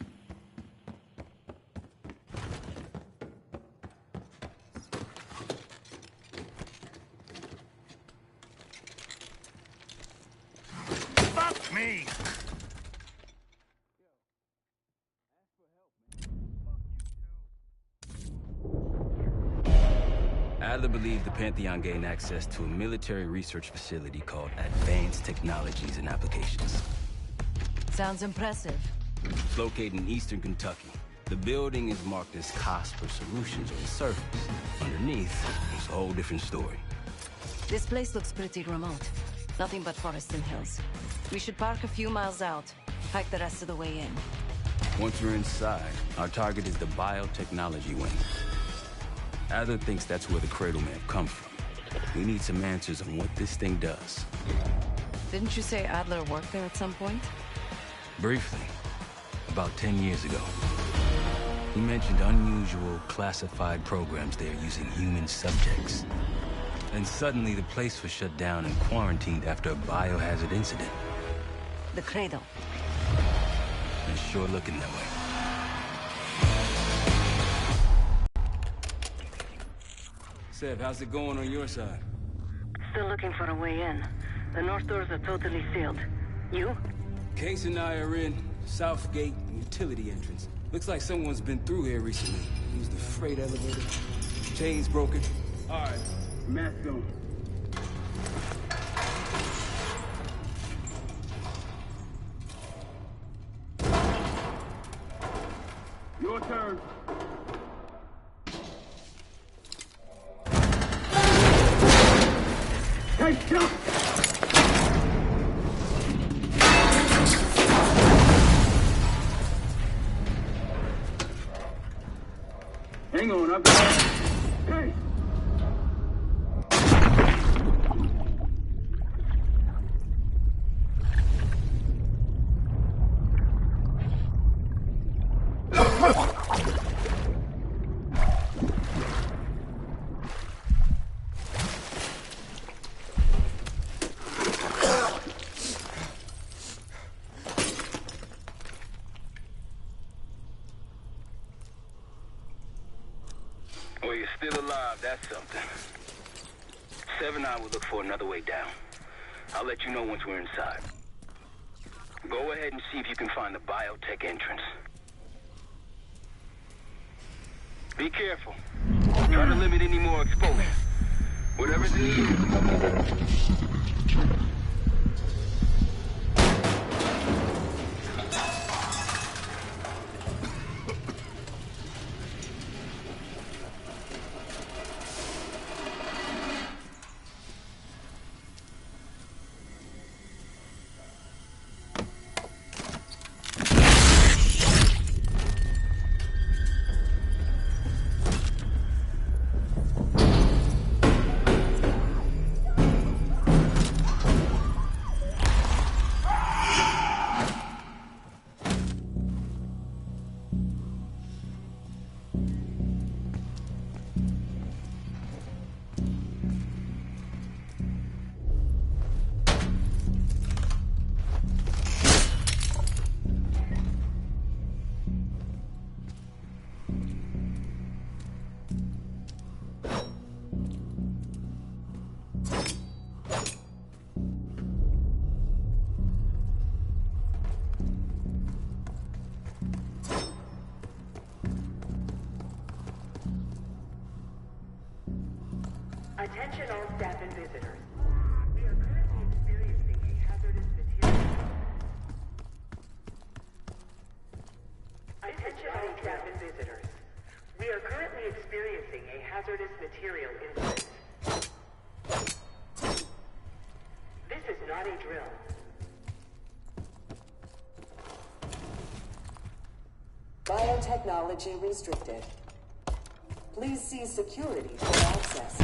Fuck me! Adler believed the Pantheon gained access to a military research facility called Advanced Technologies and Applications. Sounds impressive. It's located in eastern Kentucky. The building is marked as Cosper Solutions on the surface. Underneath, it's a whole different story. This place looks pretty remote. Nothing but forests and hills. We should park a few miles out, hike the rest of the way in. Once we're inside, our target is the biotechnology wing. Adler thinks that's where the Cradle may have come from. We need some answers on what this thing does. Didn't you say Adler worked there at some point? Briefly, about 10 years ago. He mentioned unusual, classified programs there using human subjects. And suddenly the place was shut down and quarantined after a biohazard incident. The Cradle. It's sure looking that way. Sev, how's it going on your side? Still looking for a way in. The north doors are totally sealed. You? Case and I are in South Gate utility entrance. Looks like someone's been through here recently. Used the freight elevator. Chains broken. All right, mask on. Your turn. Hey, stop! Hang on, I've got... Hey! Well, you're still alive, that's something. Sev and I will look for another way down. I'll let you know once we're inside. Go ahead and see if you can find the biotech entrance. Be careful. Try to limit any more exposure. Whatever's needed. Attention all staff and visitors. We are currently experiencing a hazardous material. Attention all staff and visitors. We are currently experiencing a hazardous material incident. This is not a drill. Biotechnology restricted. Please see security for access.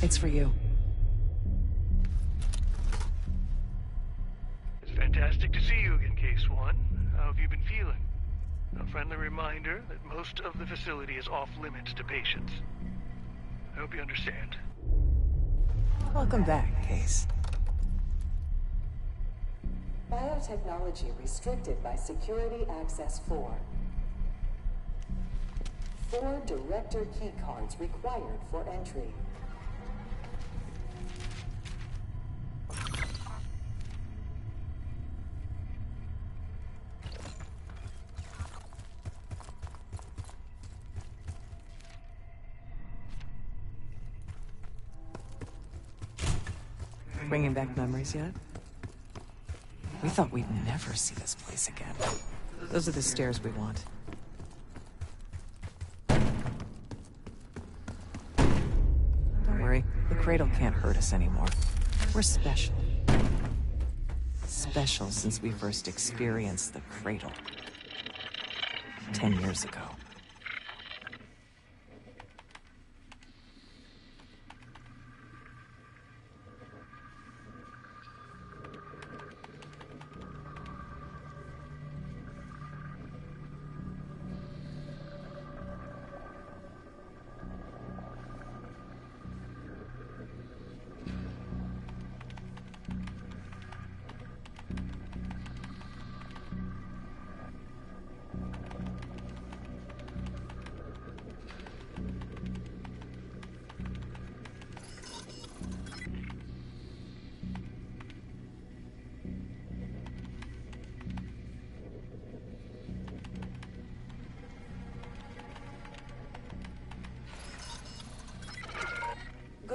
It's for you. It's fantastic to see you again, Case 1. How have you been feeling? A friendly reminder that most of the facility is off-limits to patients. I hope you understand. Welcome back, Case. Biotechnology restricted by Security Access 4. 4 director keycards required for entry. Bringing back memories yet? We thought we'd never see this place again. Those are the stairs we want. Don't worry, the cradle can't hurt us anymore. We're special. Special since we first experienced the cradle. 10 years ago.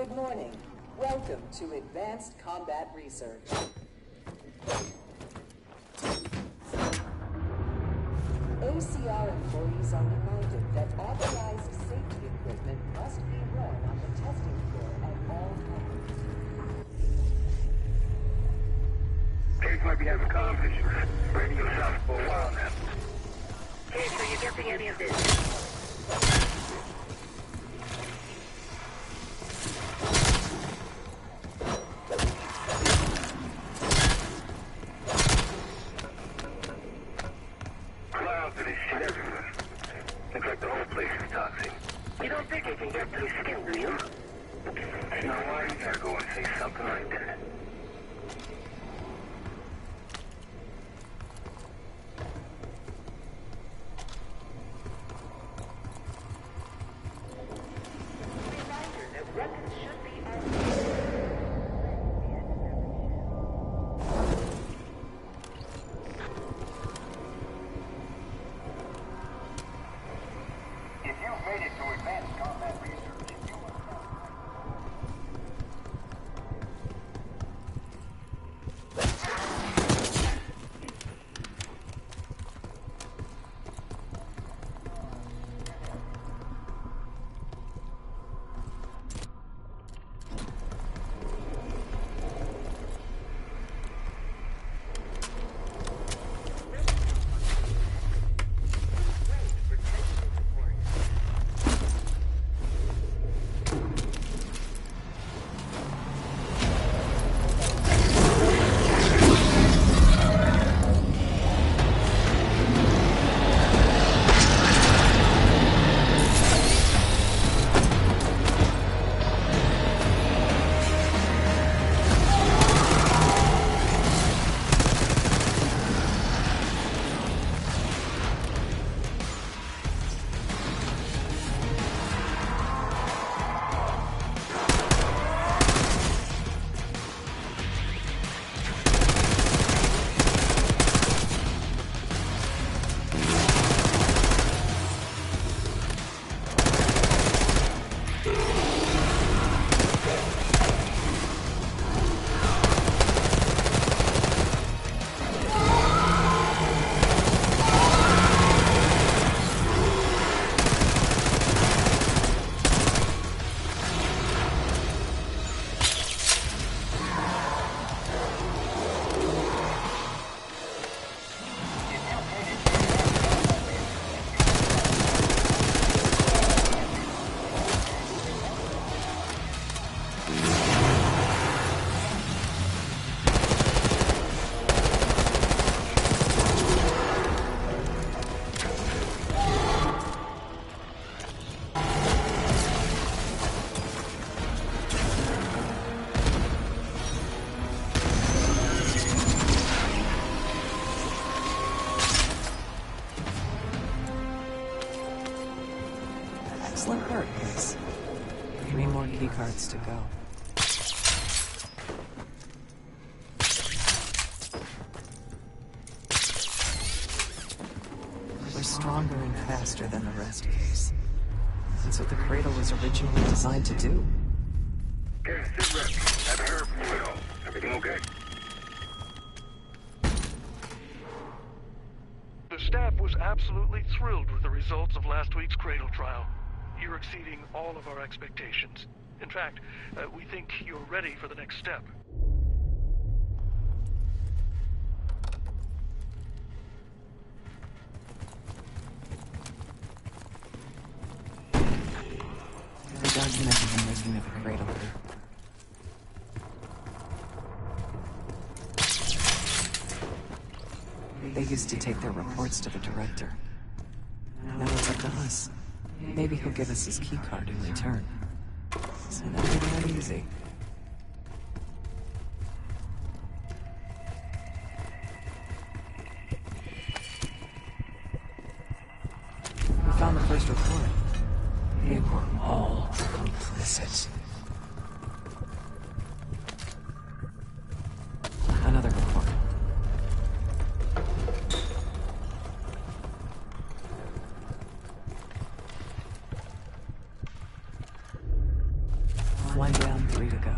Good morning. Welcome to Advanced Combat Research. OCR employees are reminded that authorized safety equipment must be worn on the testing floor at all times. Case might be having comm issues. Radio south for a while now. Case, are you getting any of this? Clouds and this shit everywhere. Looks like the whole place is toxic. You don't think it can get through skin, do you? You know why you gotta go and say something like that? Reminder that weapons should be armed. If you've made it to advanced combat research, you will know. Excellent work, Case. 3 more keycards to go. We're stronger and faster than the rest, Case. That's what the Cradle was originally designed to do. Okay, sit rep. Haven't heard from you at all. Everything okay? The staff was absolutely thrilled with the results of last week's Cradle trial. You're exceeding all of our expectations. In fact, we think you're ready for the next step. They documented the making of the Cradle here. They used to take their reports to the director. Now it's up to us. Maybe he'll give us his keycard in return. So that'll be that easy. We found the first report. They were all complicit. Another report. One down, 3 to go.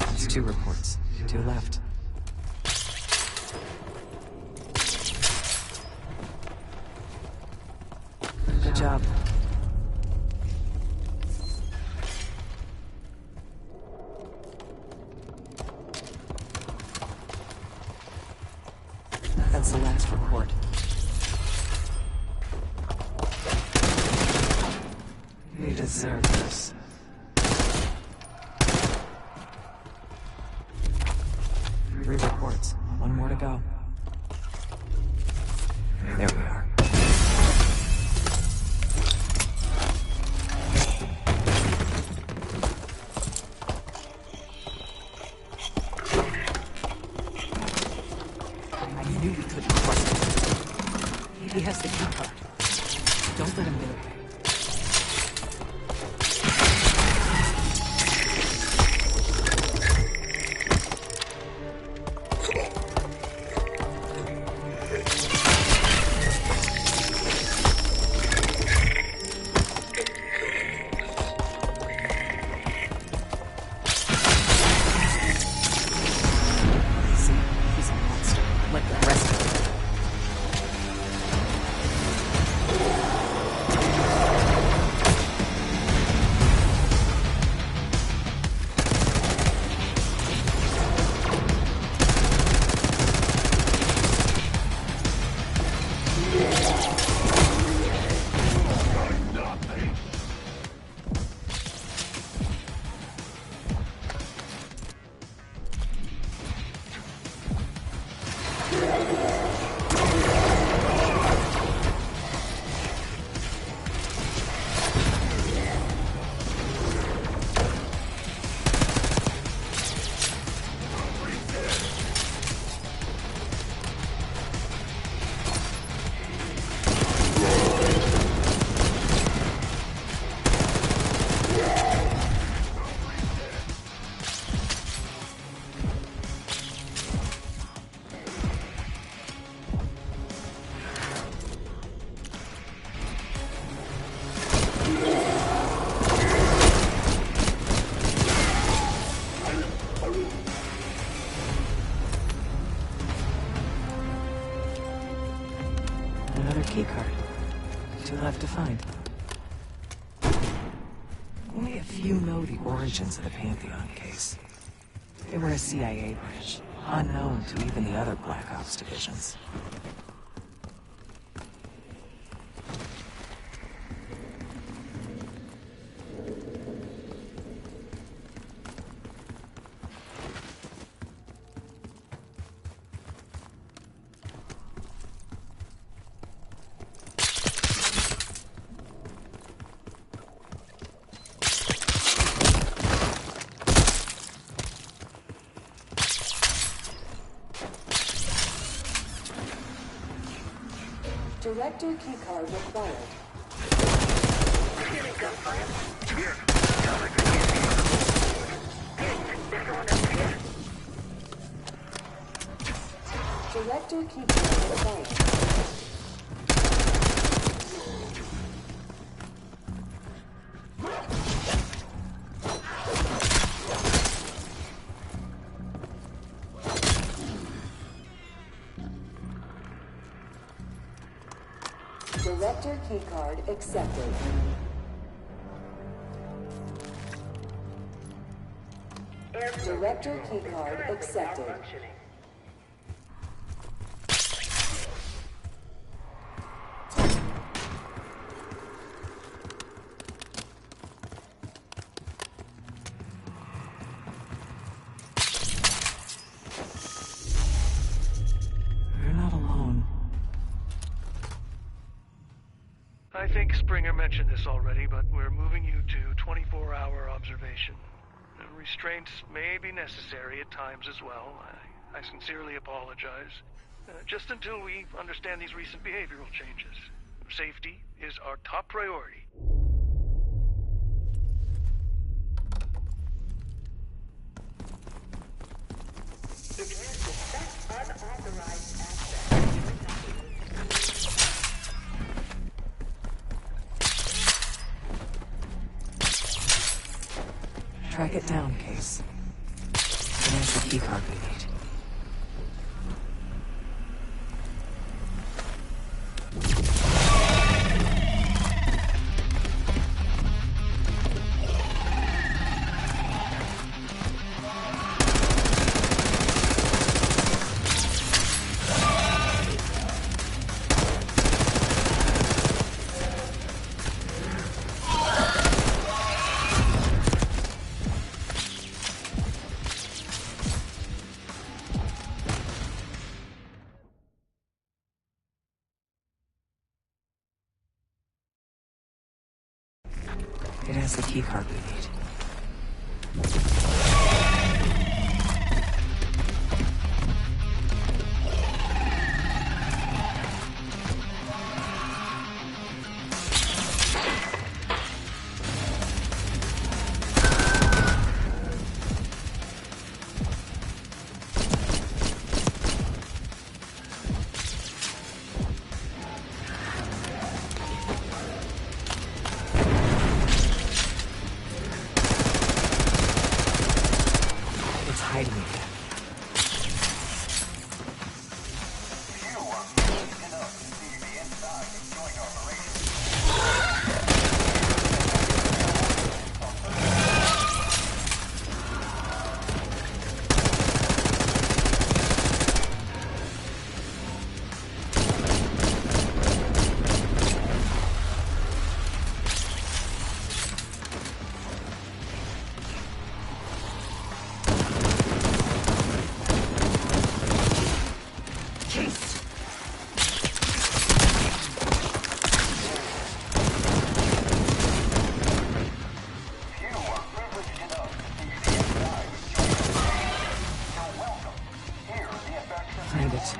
There's 2 reports. 2 left. Good job. That's the last report. You deserve this. Three reports. 1 more to go. There we are. I knew we couldn't trust him. He has the key card. Don't let him get away. Another keycard. 2 left to find. Only a few know the origins of the Pantheon case. They were a CIA branch, unknown to even the other Black Ops divisions. Director keycard required. Hearing gunfire. Here. Director keycard required. Director keycard accepted. Director keycard accepted. You're not alone. I think Springer mentioned this already, but we're moving you to 24-hour observation. Restraints may be necessary at times as well. I sincerely apologize. Just until we understand these recent behavioral changes. Safety is our top priority. Unauthorized access. Track it down, Case. There's the keycard we need. It has the keycard we need. Hiding again. Find it.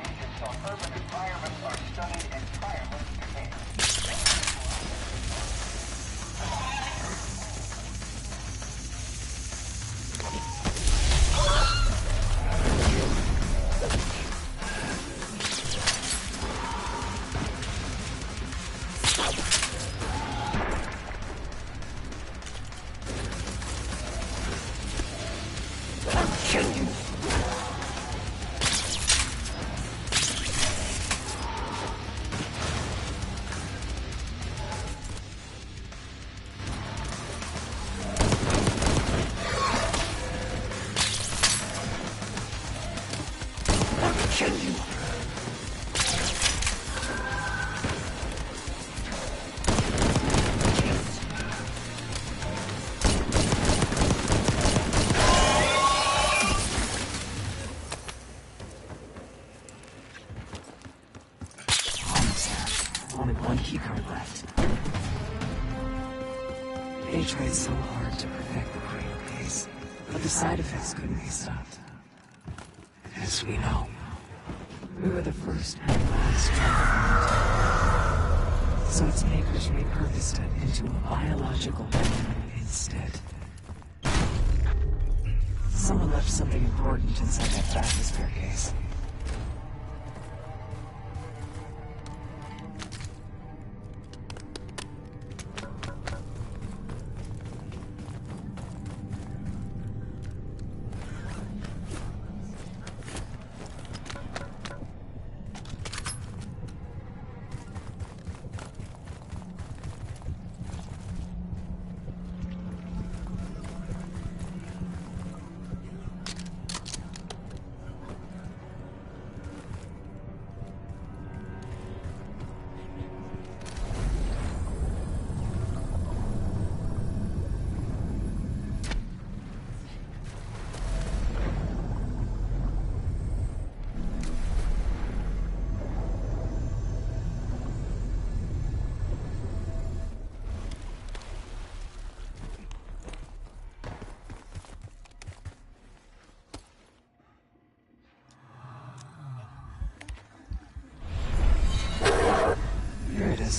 Only one keycard left. They tried so hard to protect the Crane case, but the side effects couldn't be stopped. As we know, we were the first and last one. So its makers repurposed it into a biological weapon instead. Someone left something important inside that bathysphere case.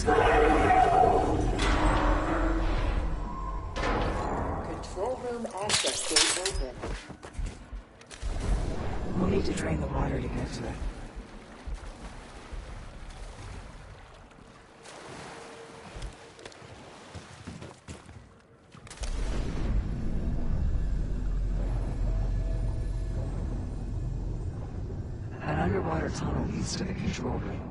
this. Control room access gate open. We'll need to drain the water to get to it. An underwater tunnel leads to the control room.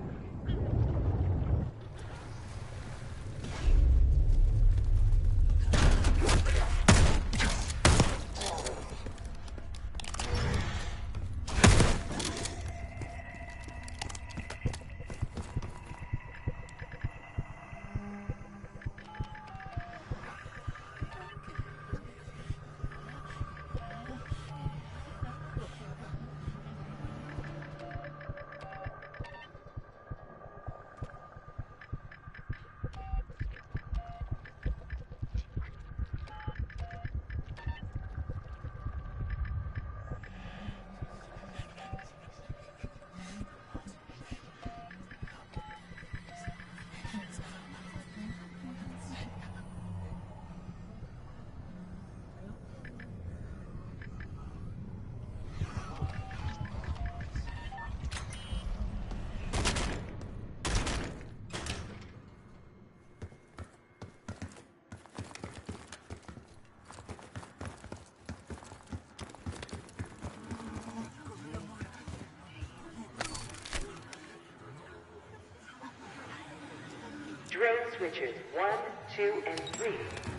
Drone switches 1, 2, and 3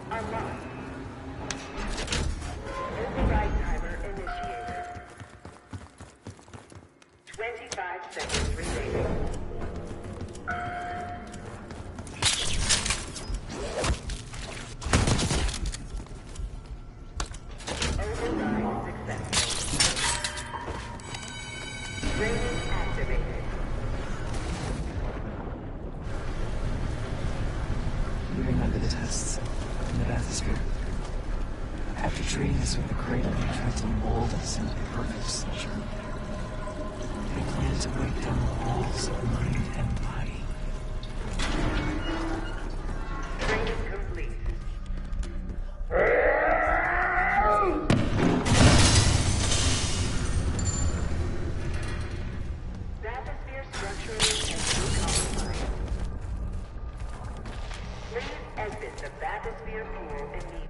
unlocked. Override timer initiated. 25 seconds remaining. Override successful. Training activated. You remember the tests in the bathysphere. After treating us with the cradle, they tried to mold us into perfect structure. They planned to break down the walls of mind and body. Training complete. Bathysphere structurally and decompromised. Please exit the bathysphere pool immediately.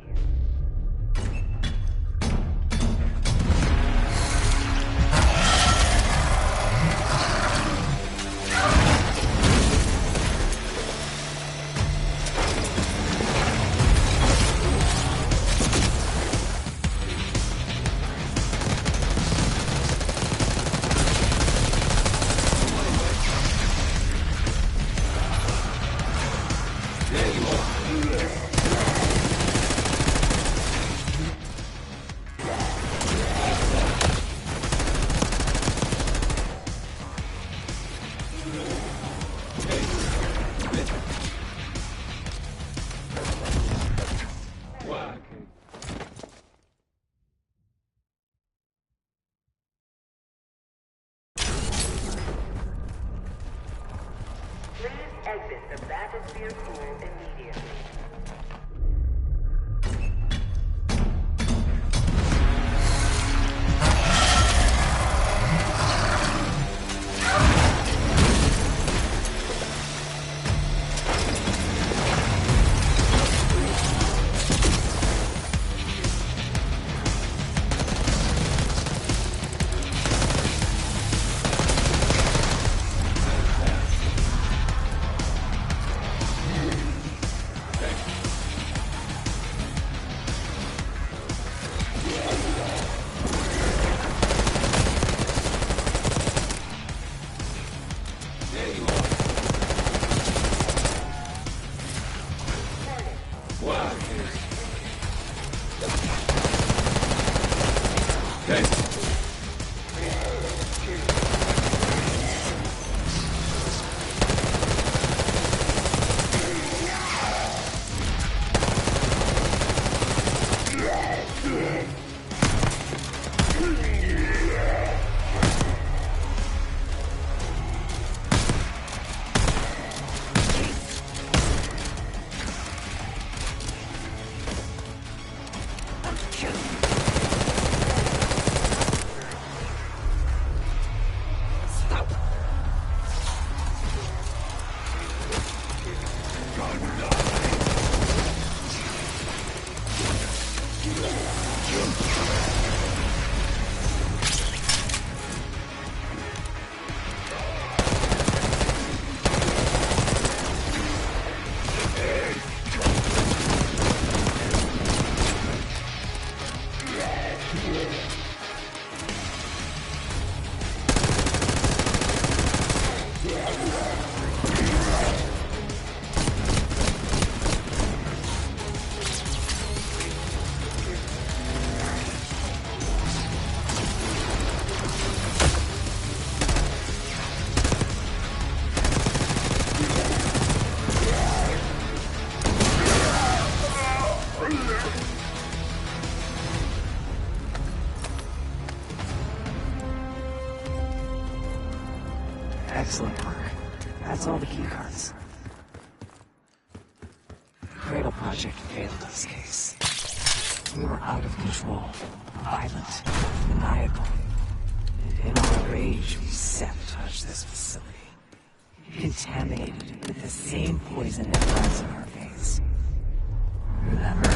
Please exit the bathysphere pool immediately. Excellent work. That's all the keycards. Cradle Project failed this case. We were out of control, violent, maniacal. In our rage, we sabotaged this facility. Contaminated it with the same poison that runs in our veins. Remember?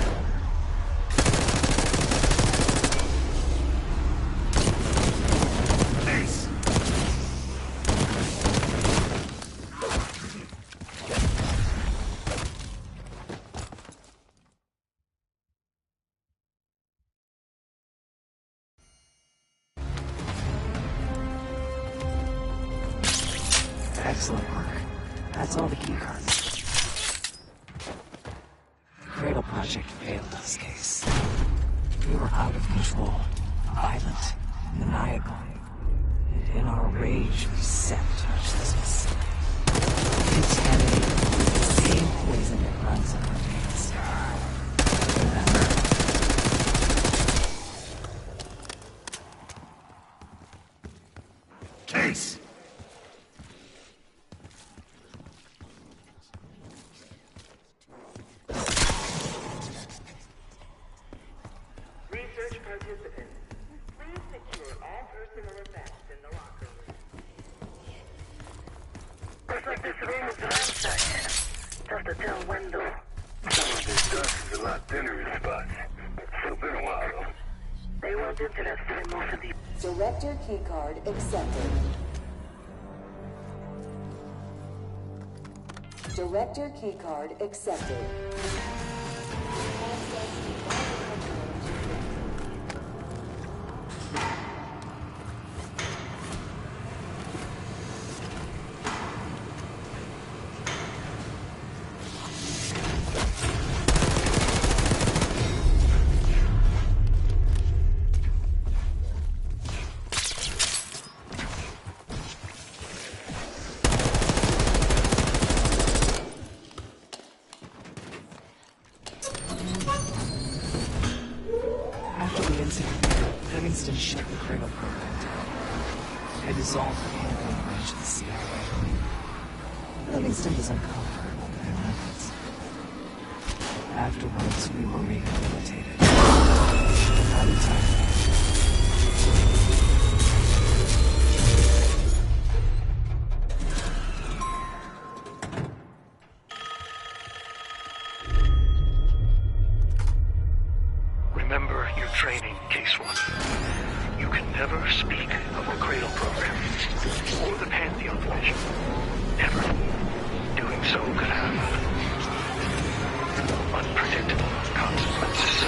Ace! Excellent work. That's all the keycards. Cradle Project failed this case. We were out of control, violent, maniacal. In our rage, we sabotaged this facility. Contaminated with the same poison that runs in our veins. Remember? Case! Research participants, please secure all personal effects in the locker room. Looks like this room is ransacked. Tough to tell when though. Some of this dust is a lot thinner in spots. Still been a while though. They weren't interested in most of the... Director keycard accepted. Director keycard accepted. Livingston shut the Cradle program down. I dissolved the campaign branch of the CIA. Livingston was uncomfortable with their methods. Afterwards, we were rehabilitated. Not entirely. Remember your training, Case 1. You can never speak of the Cradle program or the Pantheon division. Never. Doing so could have unpredictable consequences.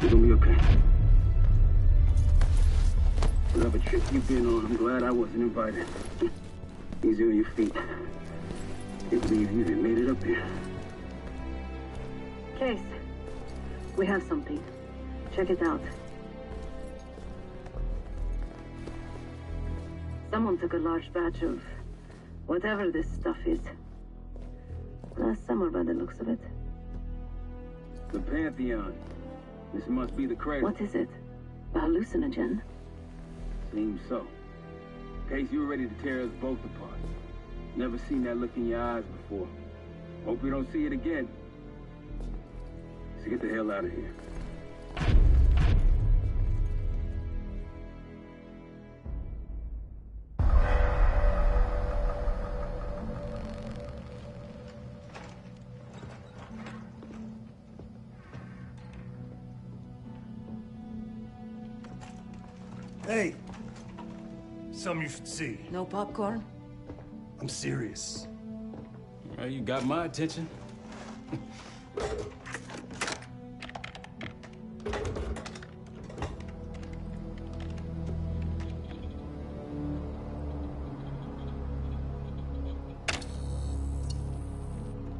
You're gonna be okay. Whatever trip you've been on, I'm glad I wasn't invited. Easy on your feet. Can't believe you even made it up here. Case. We have something. Check it out. Someone took a large batch of whatever this stuff is. Last summer, by the looks of it. The Pantheon. This must be the cradle. What is it? A hallucinogen? Seems so. Case, you were ready to tear us both apart. Never seen that look in your eyes before. Hope we don't see it again. Let's get the hell out of here. Hey! Something you should see. No popcorn? I'm serious. Well, you got my attention.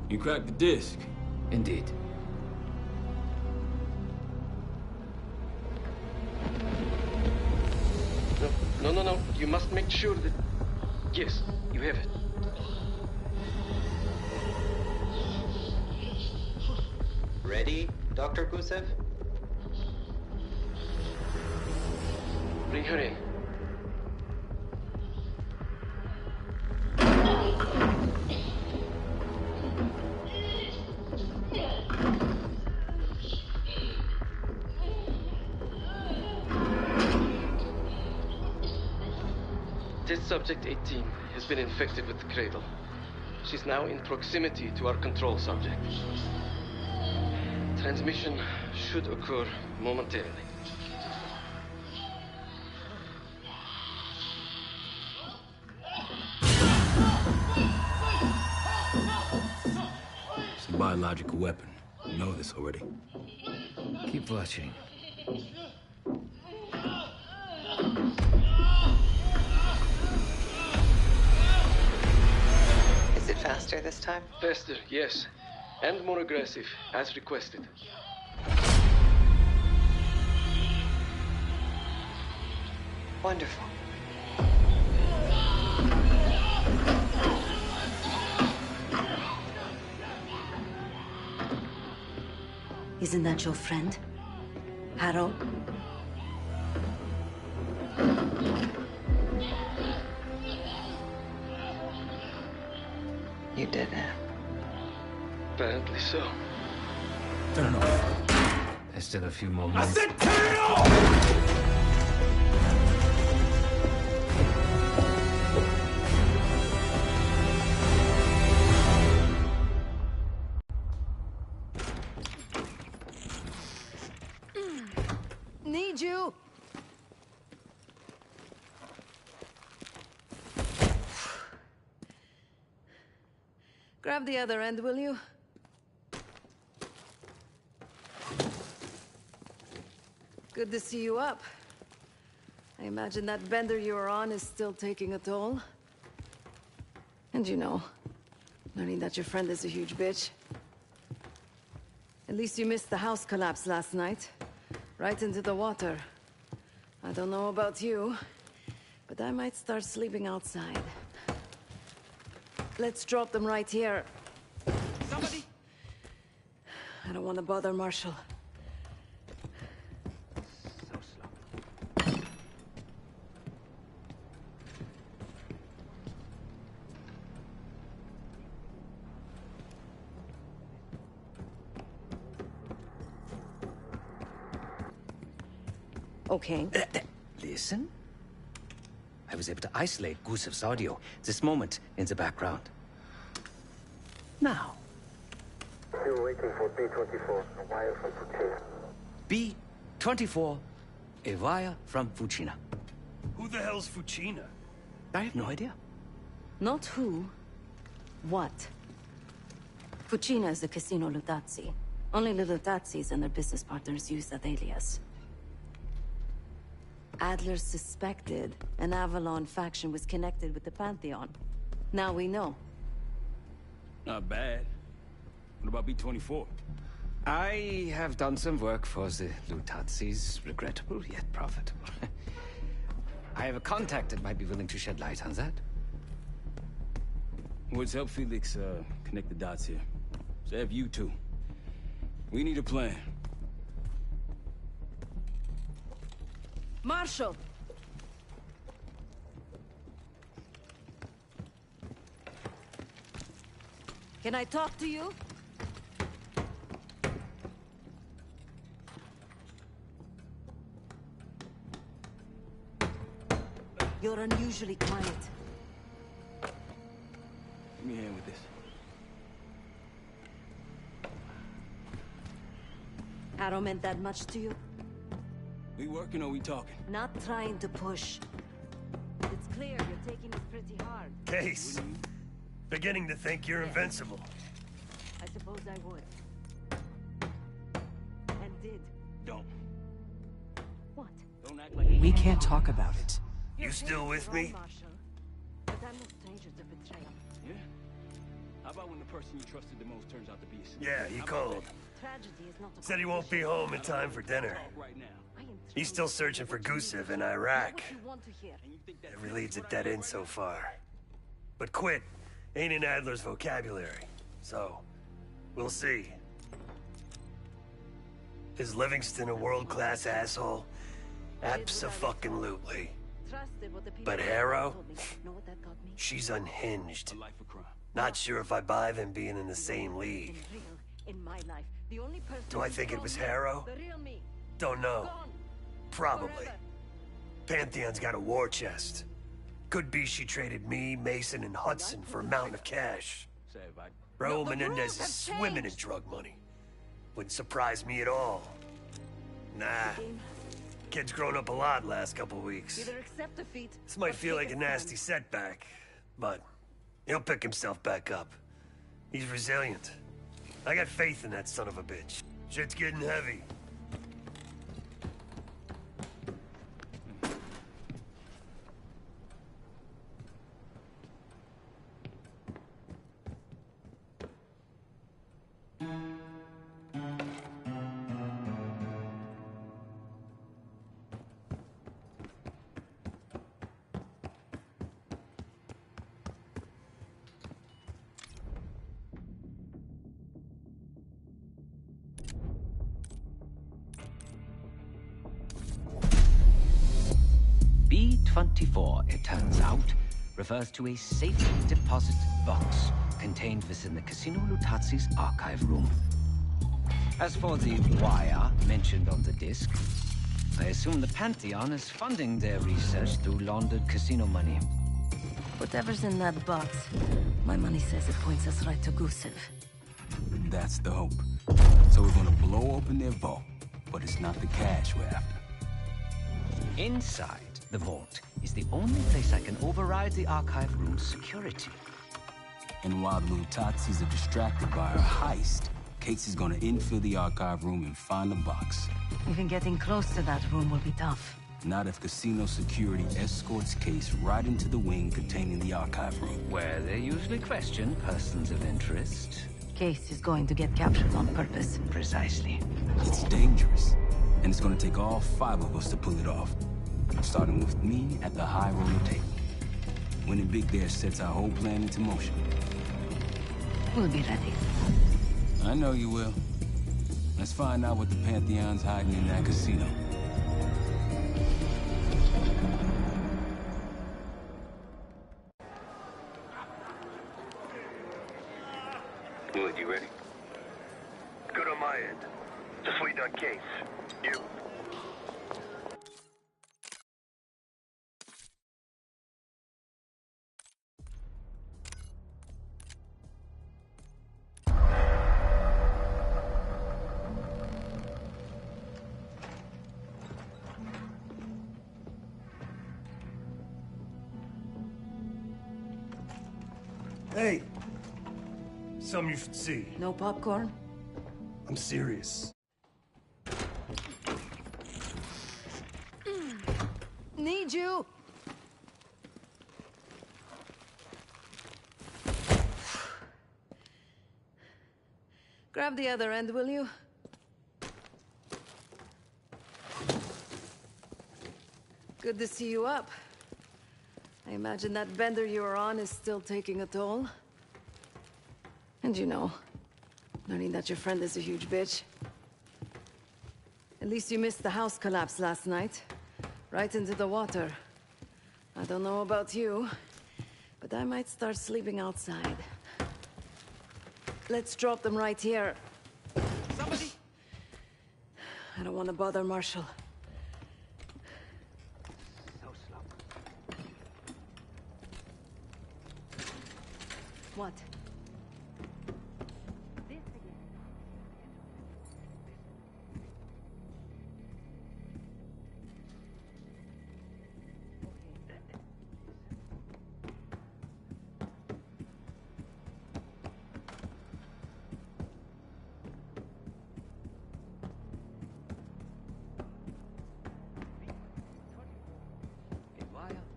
You cracked the disc. Indeed. No. You must make sure that... Yes, you have it. Ready, Dr. Gusev? Bring her in. Test subject 18 has been infected with the cradle. She's now in proximity to our control subject. Transmission should occur momentarily. It's a biological weapon. You know this already. Keep watching. Is it faster this time? Faster, yes. And more aggressive, as requested. Wonderful. Isn't that your friend? Harrow? You did it. Apparently so. Turn off. There's still a few more minutes. I said turn it off! Need you! Grab the other end, will you? Good to see you up. I imagine that bender you were on is still taking a toll. And you know, learning that your friend is a huge bitch. At least you missed the house collapse last night. Right into the water. I don't know about you, but I might start sleeping outside. Let's drop them right here. Somebody! I don't want to bother Marshall. Okay. Listen. I was able to isolate Gusev's audio this moment in the background. Now. Still waiting for B-24, a wire from Fuchina. B-24, a wire from Fuchina. Who the hell's Fuchina? I have no idea. Not who. What? Fucina is the Casino Lutazzi. Only little Tatsis and their business partners use that alias. Adler suspected an Avalon faction was connected with the Pantheon. Now we know. Not bad. What about B-24? I have done some work for the Lutatsis, regrettable yet profitable. I have a contact that might be willing to shed light on that. Let's help Felix connect the dots here. So have you two. We need a plan. Marshal! Can I talk to you? You're unusually quiet. Give me a hand with this. Arrow meant that much to you? We working or we talking? Not trying to push. It's clear you're taking this pretty hard. Case. Beginning to think you're invincible. I suppose I would. And did. Don't. What? Don't act like We can't talk about it. You still with me? Marshal. But I'm no stranger to betrayal. Yeah? How about when the person you trusted the most turns out to be a snitch? Yeah, he called. Tragedy is not a Said he won't be home in time for dinner. Right now. He's still searching for Gusev in Iraq. You want to hear. Every lead's a dead end so far. But quit ain't in Adler's vocabulary. So, we'll see. Is Livingston a world-class asshole? Abso-fucking-lutely. Trusted what the people But Harrow? told me. Know what that got me? She's unhinged. A life of crime. Not sure if I buy them being in the same league. Been real in my life. The only person Do I who think it told was me, Harrow? the real me. Don't know. Gone. Probably. Forever. Pantheon's got a war chest. Could be she traded me, Mason, and Hudson for a mountain of cash. Say if I... Raul the Menendez rules is have swimming in drug money. Wouldn't surprise me at all. Nah. Kid's grown up a lot last couple weeks. Either accept defeat. This might or feel take like a stand. nasty setback, but he'll pick himself back up. He's resilient. I got faith in that son of a bitch. Shit's getting heavy. B-24, it turns out, refers to a safe deposit box contained within the Casino Lutatsi's archive room. As for the wire mentioned on the disc, I assume the Pantheon is funding their research through laundered casino money. Whatever's in that box, my money says it points us right to Gusev. That's the hope. So we're gonna blow open their vault, but it's not the cash we're after. Inside the vault is the only place I can override the archive room's security. And while the Lutatsis are distracted by our heist, Case is gonna infill the archive room and find the box. Even getting close to that room will be tough. Not if casino security escorts Case right into the wing containing the archive room. Where they usually question persons of interest. Case is going to get captured on purpose. Precisely. It's dangerous, and it's gonna take all 5 of us to pull it off. Starting with me at the high roller table. Winning big there sets our whole plan into motion. We'll be ready. I know you will. Let's find out what the Pantheon's hiding in that casino. Good, you ready? Good on my end. Just waiting on Case. You? Hey! Something you should see. No popcorn? I'm serious. Need you! Grab the other end, will you? Good to see you up. I imagine that bender you were on is still taking a toll. And you know, learning that your friend is a huge bitch. At least you missed the house collapse last night. Right into the water. I don't know about you, but I might start sleeping outside. Let's drop them right here. Somebody! I don't want to bother Marshall. So slow. What?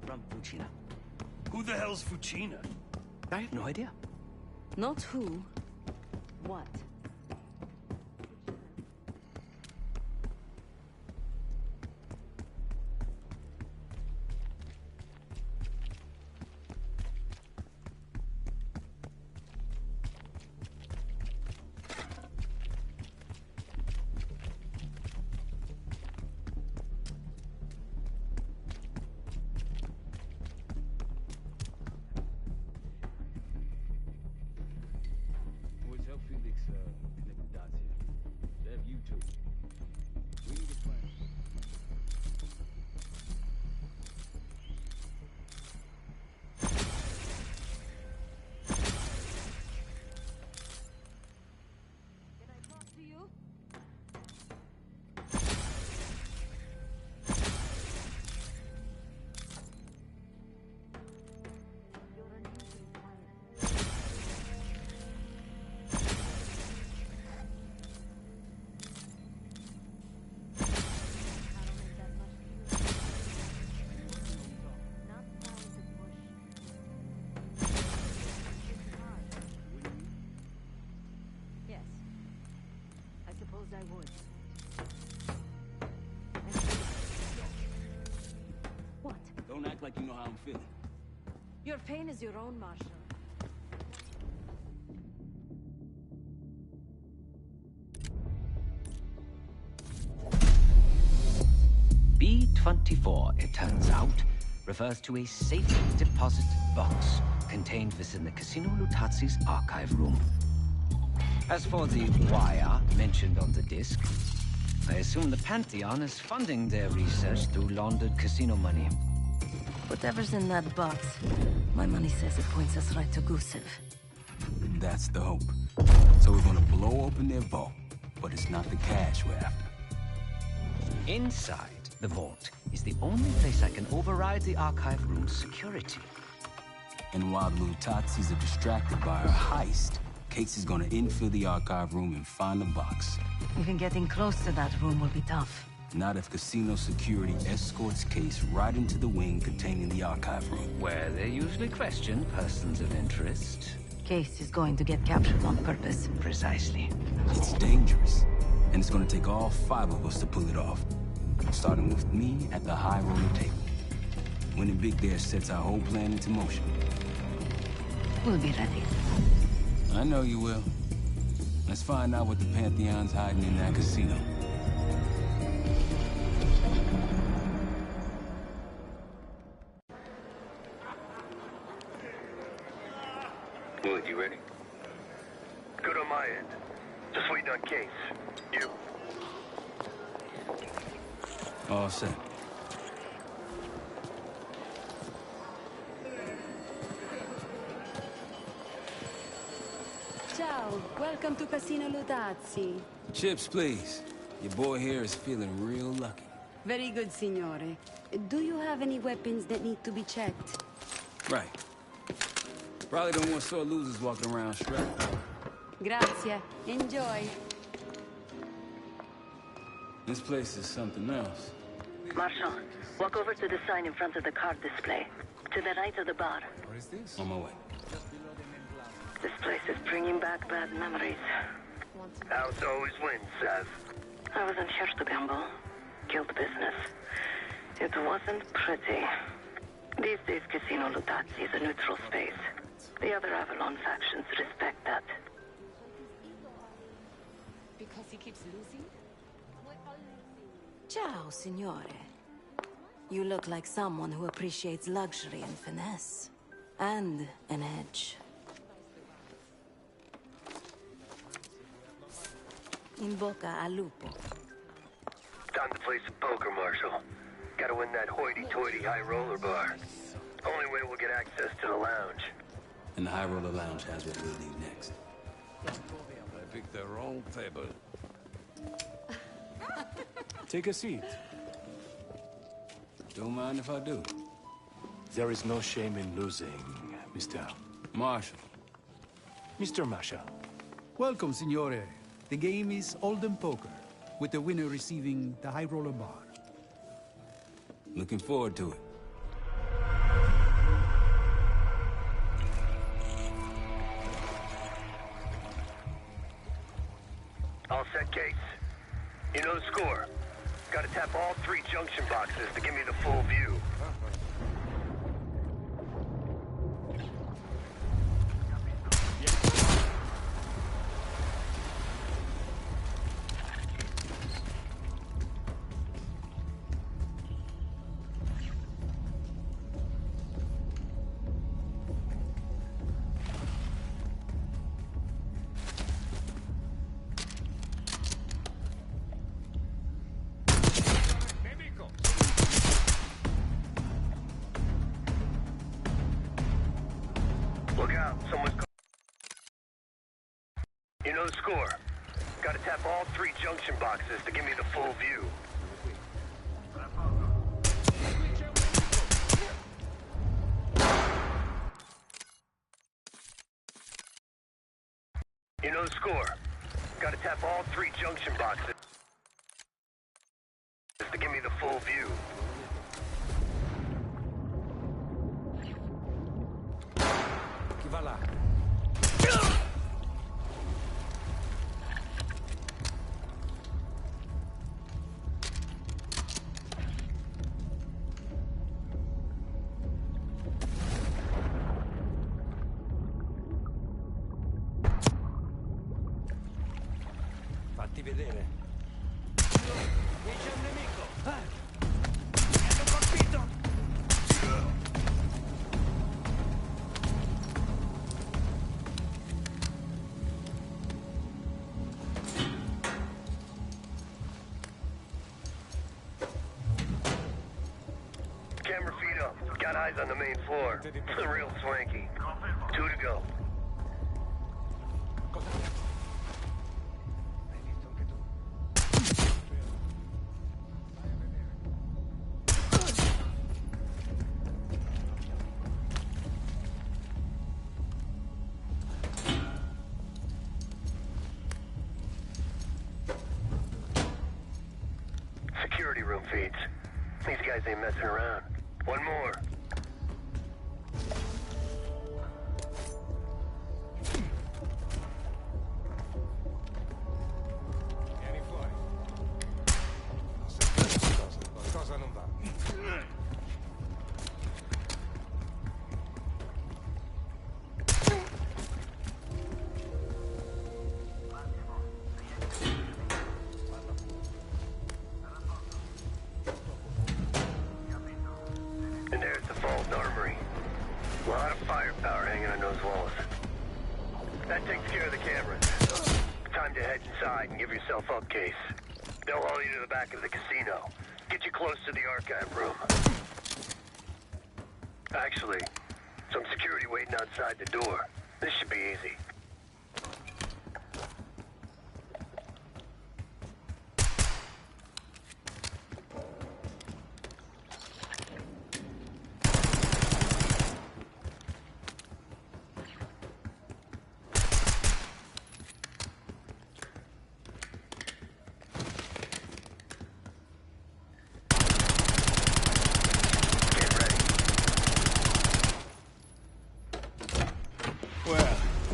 From Fucina. Who the hell's Fucina? I have no idea. Not who. What? I would. What? Don't act like you know how I'm feeling. Your pain is your own, Marshall. B24, it turns out, refers to a safe deposit box contained within the Casino Lutazzi's archive room. As for the wire mentioned on the disc, I assume the Pantheon is funding their research through laundered casino money. Whatever's in that box, my money says it points us right to Gusev. That's the hope. So we're gonna blow open their vault, but it's not the cash we're after. Inside the vault is the only place I can override the archive room's security. And while the Lutazzis are distracted by our heist, Case is gonna infill the archive room and find the box. Even getting close to that room will be tough. Not if casino security escorts Case right into the wing containing the archive room. Where they usually question persons of interest. Case is going to get captured on purpose. Precisely. It's dangerous, and it's gonna take all 5 of us to pull it off. Starting with me at the high roller table. Winning big there sets our whole plan into motion. We'll be ready. I know you will. Let's find out what the Pantheon's hiding in that casino. Wood, you ready? Good on my end. Just waiting on Case. You? All set. Ciao, welcome to Casino Lutazzi. Chips, please. Your boy here is feeling real lucky. Very good, signore. Do you have any weapons that need to be checked? Right. Probably don't want sore losers walking around strapped. Grazie. Enjoy. This place is something else. Marshal, walk over to the sign in front of the card display. To the right of the bar. What is this? On my way. This place is bringing back bad memories. House always wins, Sav. I was in Hirschgambel. Guild business. It wasn't pretty. These days, Casino Lutazzi is a neutral space. The other Avalon factions respect that. Because he keeps losing? Ciao, signore. You look like someone who appreciates luxury and finesse. And an edge. In bocca al lupo. Time to play some poker, Marshal. Gotta win that hoity-toity high roller bar. Only way we'll get access to the lounge. And the High Roller Lounge has what we'll need next. I picked the wrong table. Take a seat. Don't mind if I do. There is no shame in losing, Mr. Marshal. Mr. Marshall. Welcome, signore. The game is Hold'em Poker, with the winner receiving the High Roller Bar. Looking forward to it. All set, Case. You know the score. Gotta tap all 3 junction boxes to give me the full view. Look out, someone's... You know the score. Gotta tap all 3 junction boxes to give me the full view. You know the score. Gotta tap all 3 junction boxes to give me the full view. Chi va là? Fatti vedere. Qui c'è un nemico. Mi hanno colpito. Camera feet up. Got eyes on the main floor. Real swanky. 2 to go. Security room feeds. These guys ain't messing around. One more. Vieni fuori. Qualcosa non va. And there's the Vault Armory. A lot of firepower hanging on those walls. That takes care of the cameras. Time to head inside and give yourself up, Case. They'll haul you to the back of the casino. Get you close to the archive room. Actually, some security waiting outside the door. This should be easy.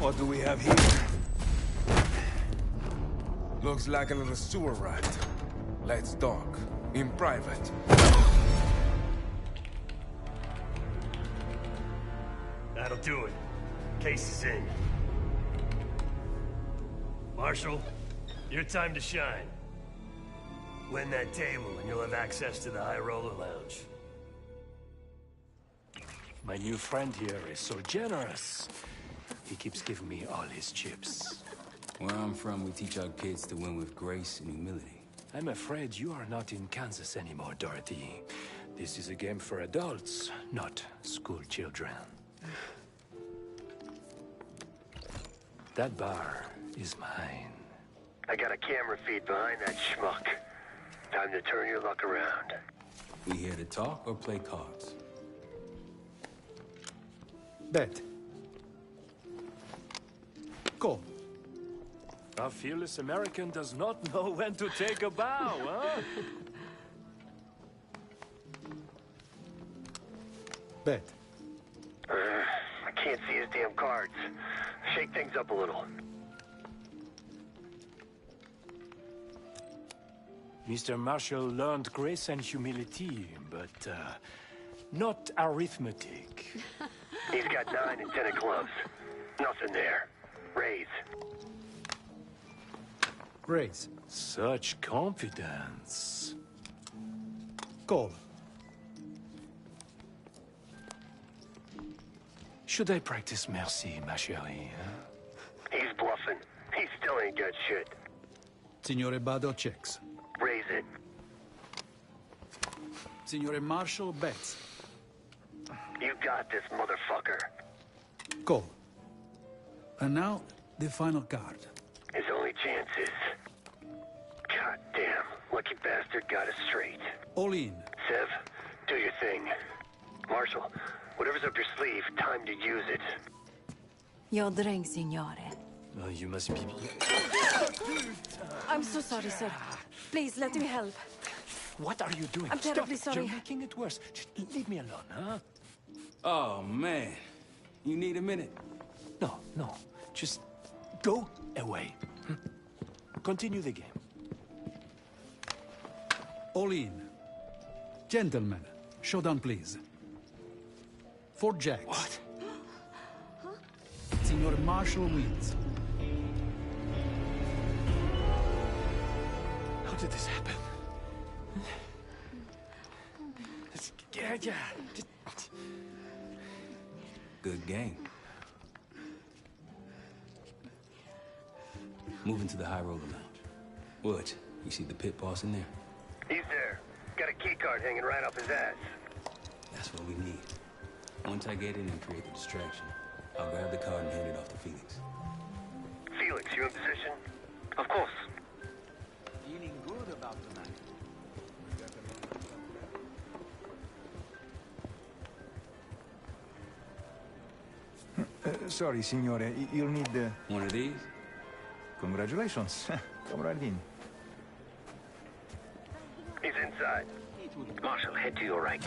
What do we have here? Looks like a little sewer rat. Let's talk. In private. That'll do it. Case is in. Marshal, your time to shine. Win that table and you'll have access to the High Roller Lounge. My new friend here is so generous. He keeps giving me all his chips. Where I'm from, we teach our kids to win with grace and humility. I'm afraid you are not in Kansas anymore, Dorothy. This is a game for adults, not school children. That bar is mine. I got a camera feed behind that schmuck. Time to turn your luck around. We here to talk or play cards? Bet. Go. A fearless American does not know when to take a bow, huh? Bet. I can't see his damn cards. Shake things up a little. Mr. Marshall learned grace and humility, but not arithmetic. He's got 9 and 10 of clubs. Nothing there. Raise. Raise. Such confidence. Call. Should I practice merci, ma chérie? Huh? He's bluffing. He still ain't got shit. Signore Bado checks. Raise it. Signore Marshall bets. You got this, motherfucker. Call. And now, the final card. His only chance is... God damn, lucky bastard got us straight. All in. Sev, do your thing. Marshall, whatever's up your sleeve, time to use it. Your drink, signore. Oh, you must be... I'm so sorry, sir. Please, let me help. What are you doing? I'm terribly Stop. sorry. You're making it worse. Just leave me alone, huh? Oh, man. You need a minute? No. Just go away. Continue the game. All in. Gentlemen, showdown, please. 4 jacks. What? Signor Marshall wins. How did this happen? Yeah. Good game. Moving to the High Roller Lounge. What? You see the pit boss in there? He's there. Got a key card hanging right off his ass. That's what we need. Once I get in and create the distraction, I'll grab the card and hand it off to Felix. Felix, you in position? Of course. Feeling good about tonight. Sorry, signore. You'll need... One of these? Congratulations. Come right in. He's inside. Marshal, head to your right.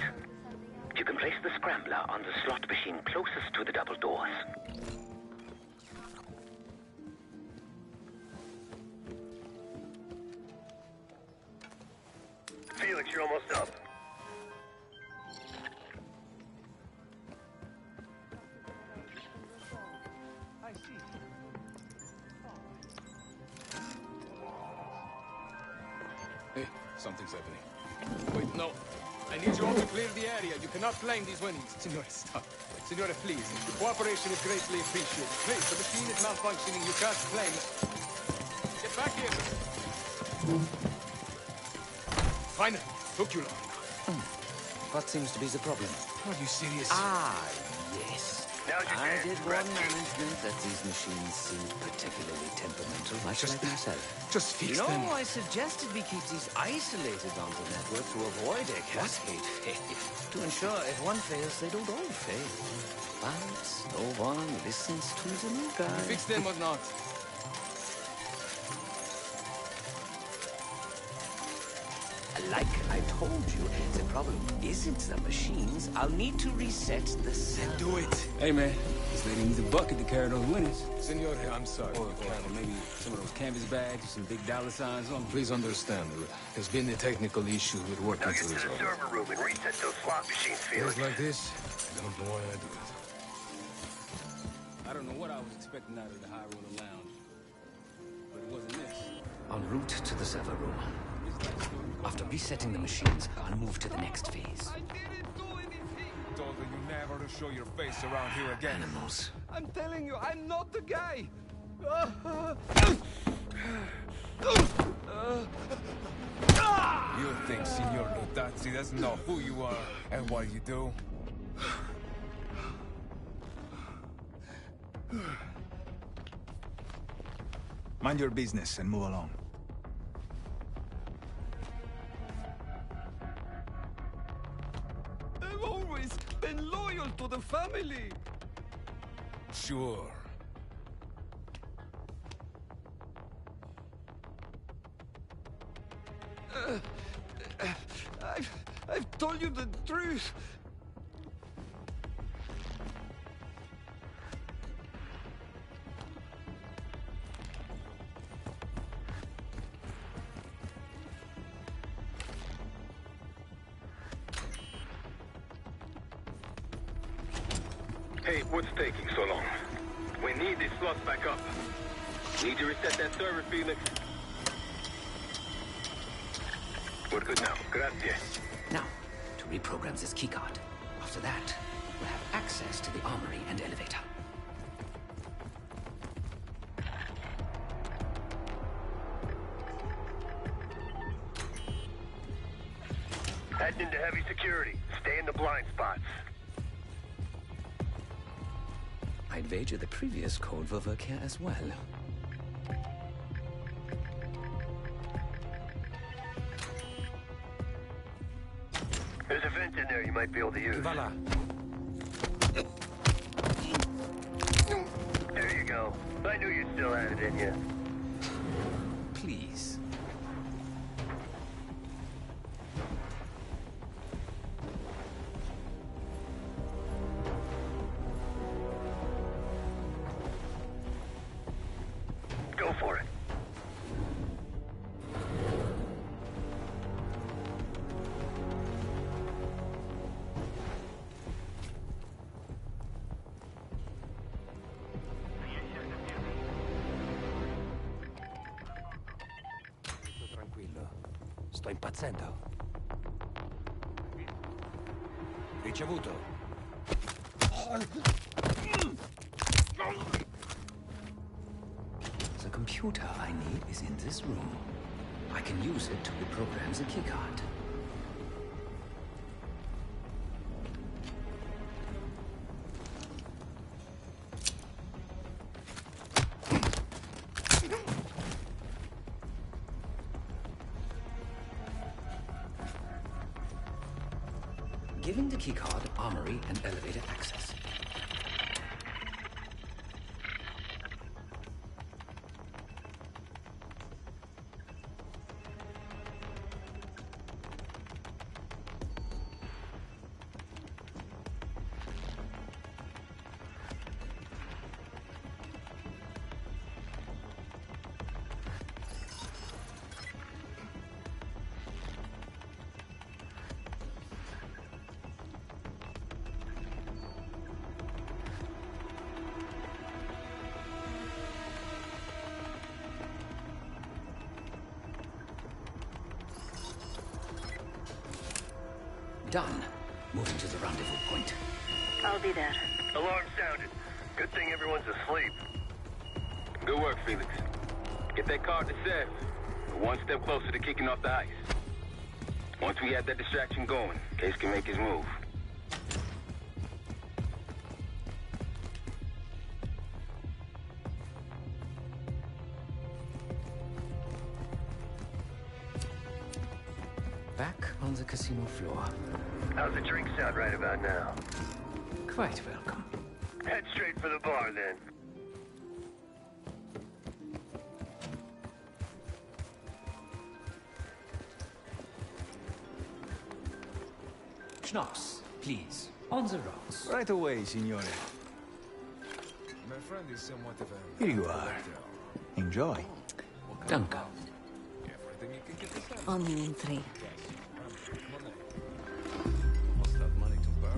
You can place the scrambler on the slot machine closest to the double doors. Felix, you're almost up. Hey, something's happening. Wait, no. I need you all to clear the area. You cannot claim these winnings. Signore, stop. Signore, please. Your cooperation is greatly appreciated. Please, the machine is malfunctioning. You can't claim it. Get back here. Finally. Took you long. What seems to be the problem? Are you serious? Yes. Now's your I chance, did Brad. warn management that these machines seemed particularly temperamental, much like myself. Just fix No, them. I suggested we keep these isolated on the network to avoid a cascade failure. To ensure if one fails, they don't all fail. But no one listens to the new guy. Fix them or not? Like I told you, the problem isn't the machines. I'll need to reset the cell. Do it. Hey, man. This lady needs a bucket to carry those winners. Senor, I'm sorry. Or maybe some of those canvas bags with some big dollar signs on them. Please understand, there's been a technical issue with working Now get to to the resolve. server room and reset those slot machines, Felix. Days like this, I don't know why I do it. I don't know what I was expecting out of the High Roller Lounge, but it wasn't this. En route to the server room. After resetting the machines, I'll move to the next phase. Told you never to show your face around here again. Animals. I'm telling you, I'm not the guy. You think Signor Lutazzi doesn't know who you are and what you do? Mind your business and move along. I've always been loyal to the family. Sure. I've told you the truth. Hey, what's taking so long? We need these slots back up. Need to reset that server, Felix. We're good now. Gracias. Now, to reprogram this keycard. After that, we'll have access to the armory and elevator. Heading into heavy security. Stay in the blind spots. I'd wager the previous code will work here as well. There's a vent in there you might be able to use. Voilà. There you go. I knew you still had it in you. Please. Go for it. Tranquillo. Sto impazzendo. Ricevuto. The computer I need is in this room. I can use it to reprogram the keycard. Giving the keycard armory and elevator access. Done. Moving to the rendezvous point. I'll be there. Alarm sounded. Good thing everyone's asleep. Good work, Felix. Get that card to Seth. We're one step closer to kicking off the heist. Once we have that distraction going, Case can make his move. Back on the casino floor. How's the drink sound right about now? Quite welcome. Head straight for the bar, then. schnapps, please. On the rocks. Right away, signore. My friend is somewhat of a... Here you are. Enjoy. Danke. Only in three.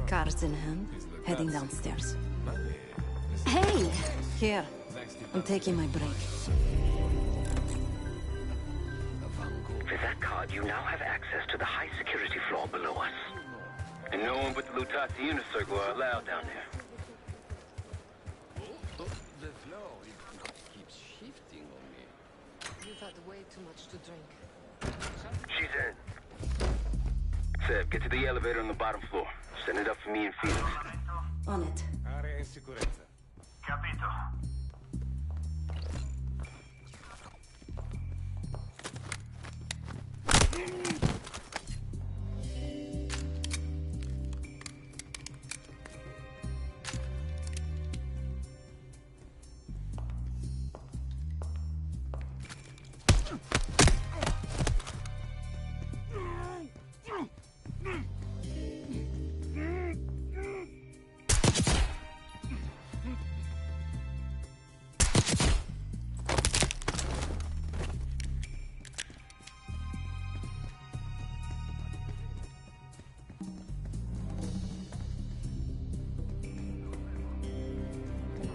Cards in hand, heading downstairs. Hey! Here. I'm taking my break. With that card, you now have access to the high security floor below us. And no one but the Lutazzi Inner Circle are allowed down there. The flow keeps shifting on me. You've had way too much to drink. She's in. Seb, get to the elevator on the bottom floor. Send it up for me and Felix. On it. Area in sicurezza. Capito.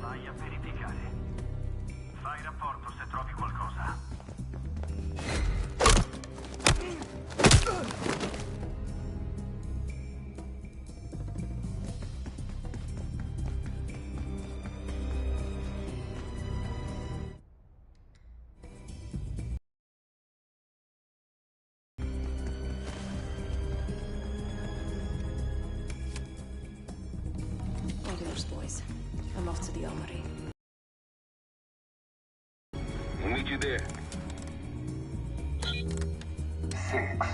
Vai a verificare. Fai rapporto se trovi qualcosa. All yours, boys. I'm off to the armory. We'll meet you there. 6.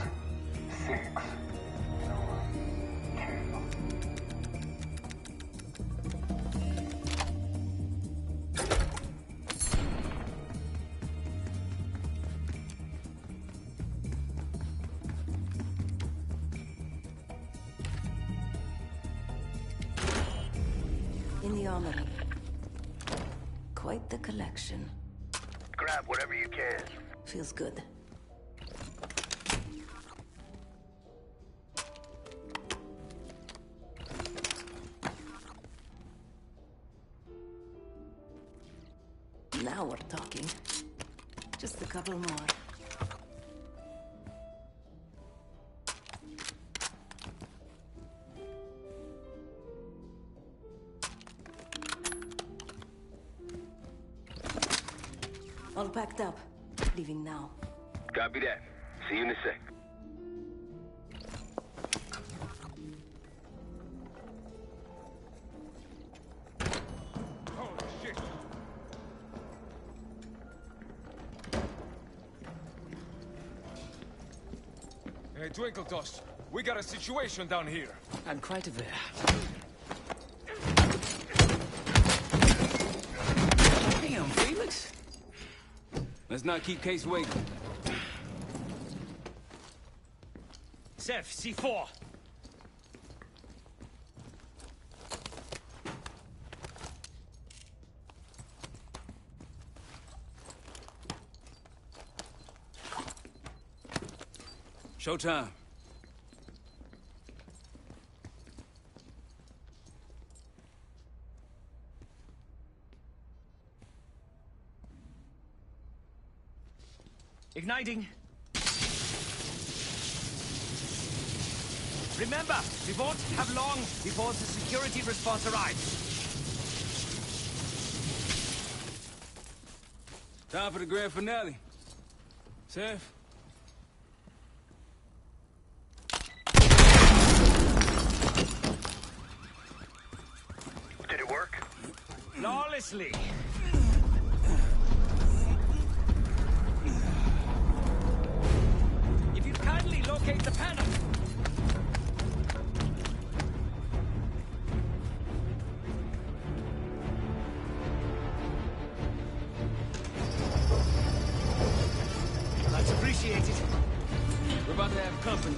In the armory. Quite the collection. Grab whatever you can. Feels good. Now we're talking. Just a couple more. All packed up. Leaving now. Copy that. See you in a sec. Holy shit! Hey, Twinkletos, we got a situation down here. I'm quite aware. Damn, Felix. Let's not keep Case waiting. Seth, C4. Showtime. Igniting. Remember, we won't have long before the security response arrives. Time for the grand finale. Seth? Did it work? Flawlessly. If you'd kindly locate the panel. Much appreciated. We're about to have company.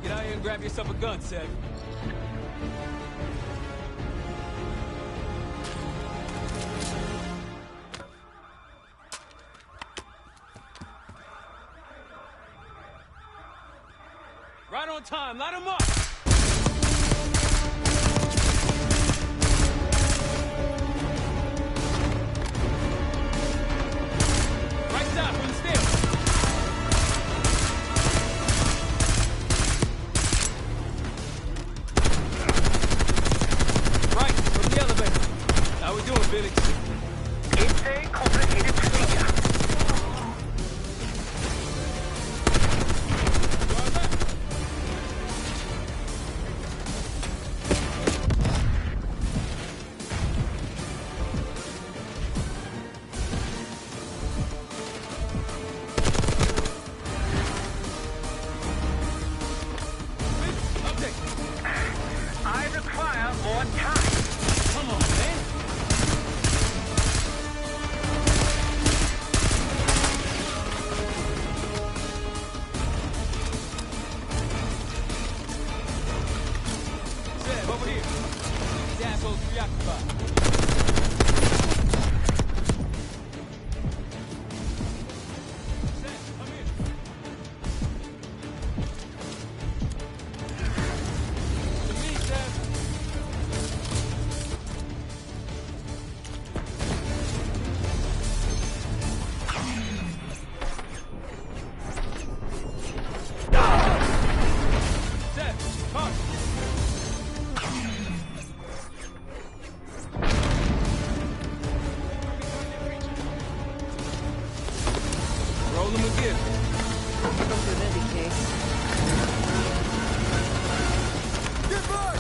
Get out here and grab yourself a gun, Seth. Right on time, light him up! Right side, from the stairs. Right, from the elevator. How we doing, Felix? It's a complicated procedure. I require more time. Come on, man. Seb, over here. These assholes preoccupied. Seb, come here. To me, Seb. Seb, come. Roll him again. Comes with any case. Get back!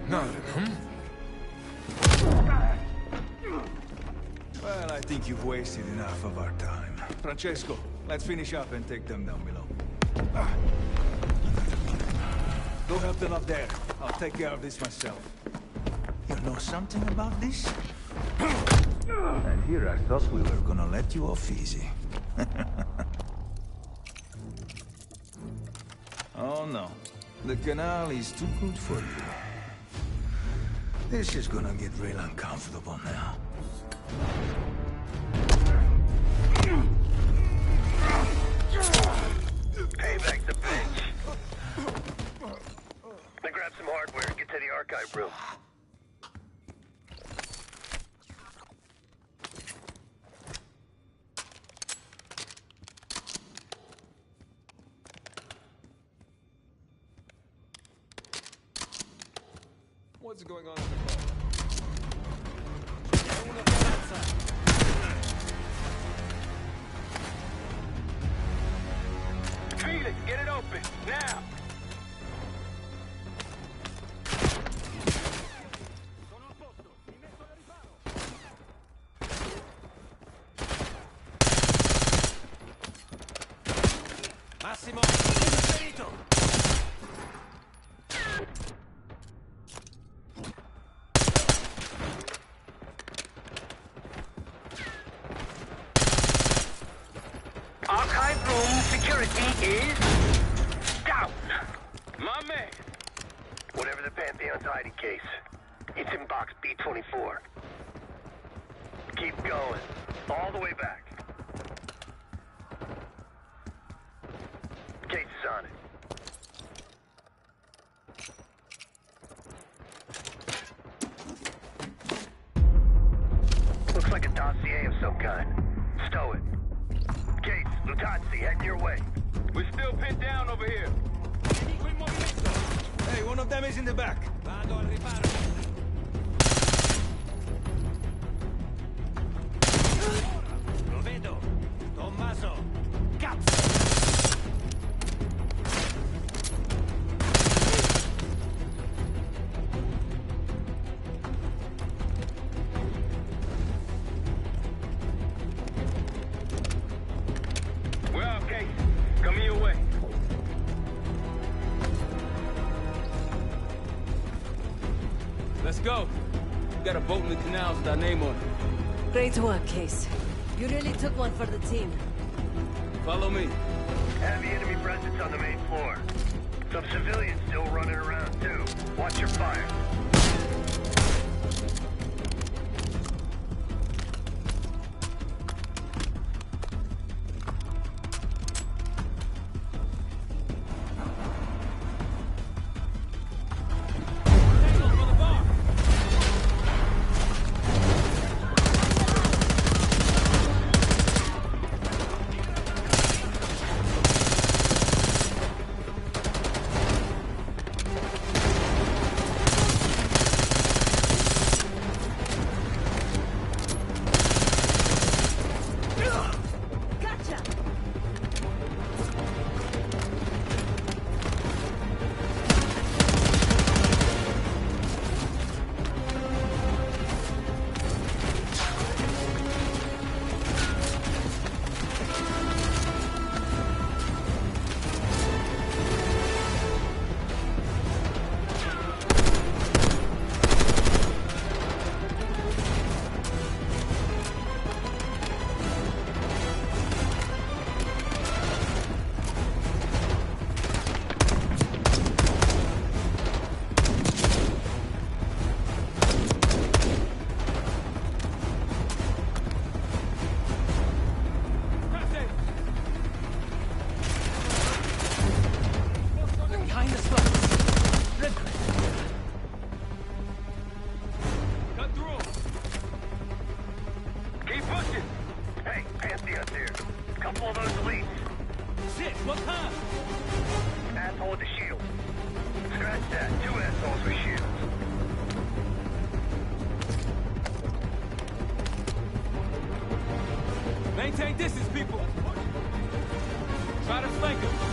Nothing, hmm? Well, I think you've wasted enough of our time. Francesco, let's finish up and take them down below. Go help them up there. I'll take care of this myself. You know something about this? And here I thought we were gonna let you off easy. Oh no. The canal is too good for you. This is gonna get real uncomfortable now. Payback's a bitch. Now grab some hardware and get to the archive room. What's going on in the car? Felix, get it open, now! Massimo, ferito! Archive room security is down. My man. Whatever the Pantheon's hiding case, it's in box B24. Keep going, all the way back. Case is on it. Looks like a dossier of some kind. Stow it. Case, Lutazzi, heading your way. We're still pinned down over here. Hey, one of them is in the back. Vado al riparo. Lo vedo. Tommaso. Cazzo! We're out, Case. Coming your way. We got a boat in the canals with our name on it. Great work, Case. You really took one for the team. Follow me. Heavy enemy presence on the main floor. Some civilians still running around, too. Watch your fire. Maintain distance, people. Try to flank him.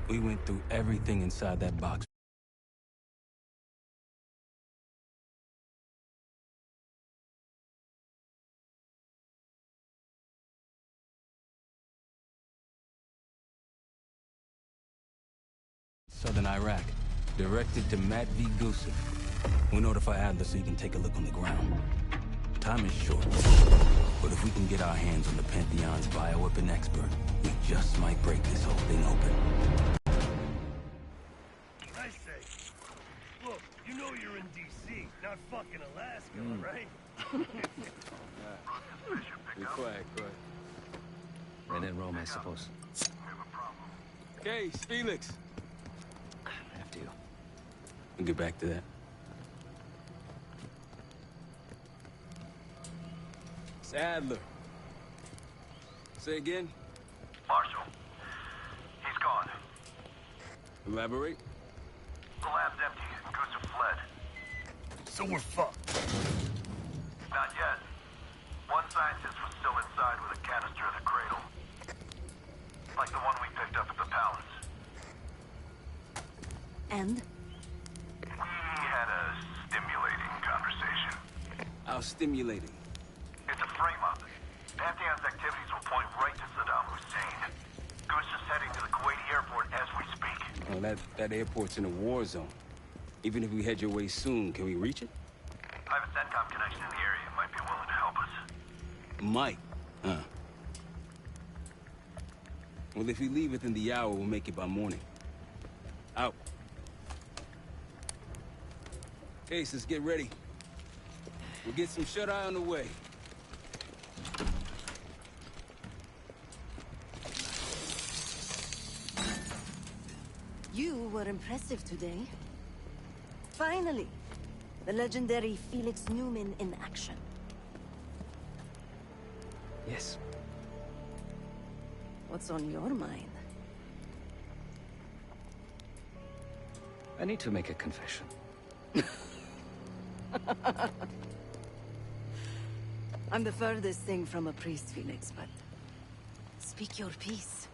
We went through everything inside that box. Southern Iraq, directed to Matt V. Gusev. We'll notify Adler so he can take a look on the ground. Time is short, but if we can get our hands on the Pantheon's bioweapon expert, we just might break this whole thing open. I say, look, you know you're in D.C., not fucking Alaska, right? Be quiet, quiet. When in Rome, I suppose. Case, Felix. After you. We'll get back to that. It's Adler. Say again? Marshal. He's gone. Elaborate? The lab's empty and Gusev fled. So we're fucked. Not yet. One scientist was still inside with a canister of the cradle. Like the one we picked up at the palace. And? We had a stimulating conversation. How stimulating? It's a frame-up. Pantheon's activities will point right to Saddam Hussein. Gusev's heading to the Kuwaiti airport as we speak. Oh, that airport's in a war zone. Even if we head your way soon, can we reach it? I have a CENTCOM connection in the area. Might be willing to help us. Might, huh? Well, if we leave within the hour, we'll make it by morning. Out. Case, let's get ready. We'll get some shut-eye on the way. You were impressive today. Finally, the legendary Felix Newman in action. Yes. What's on your mind? I need to make a confession. I'm the furthest thing from a priest, Felix, but speak your piece.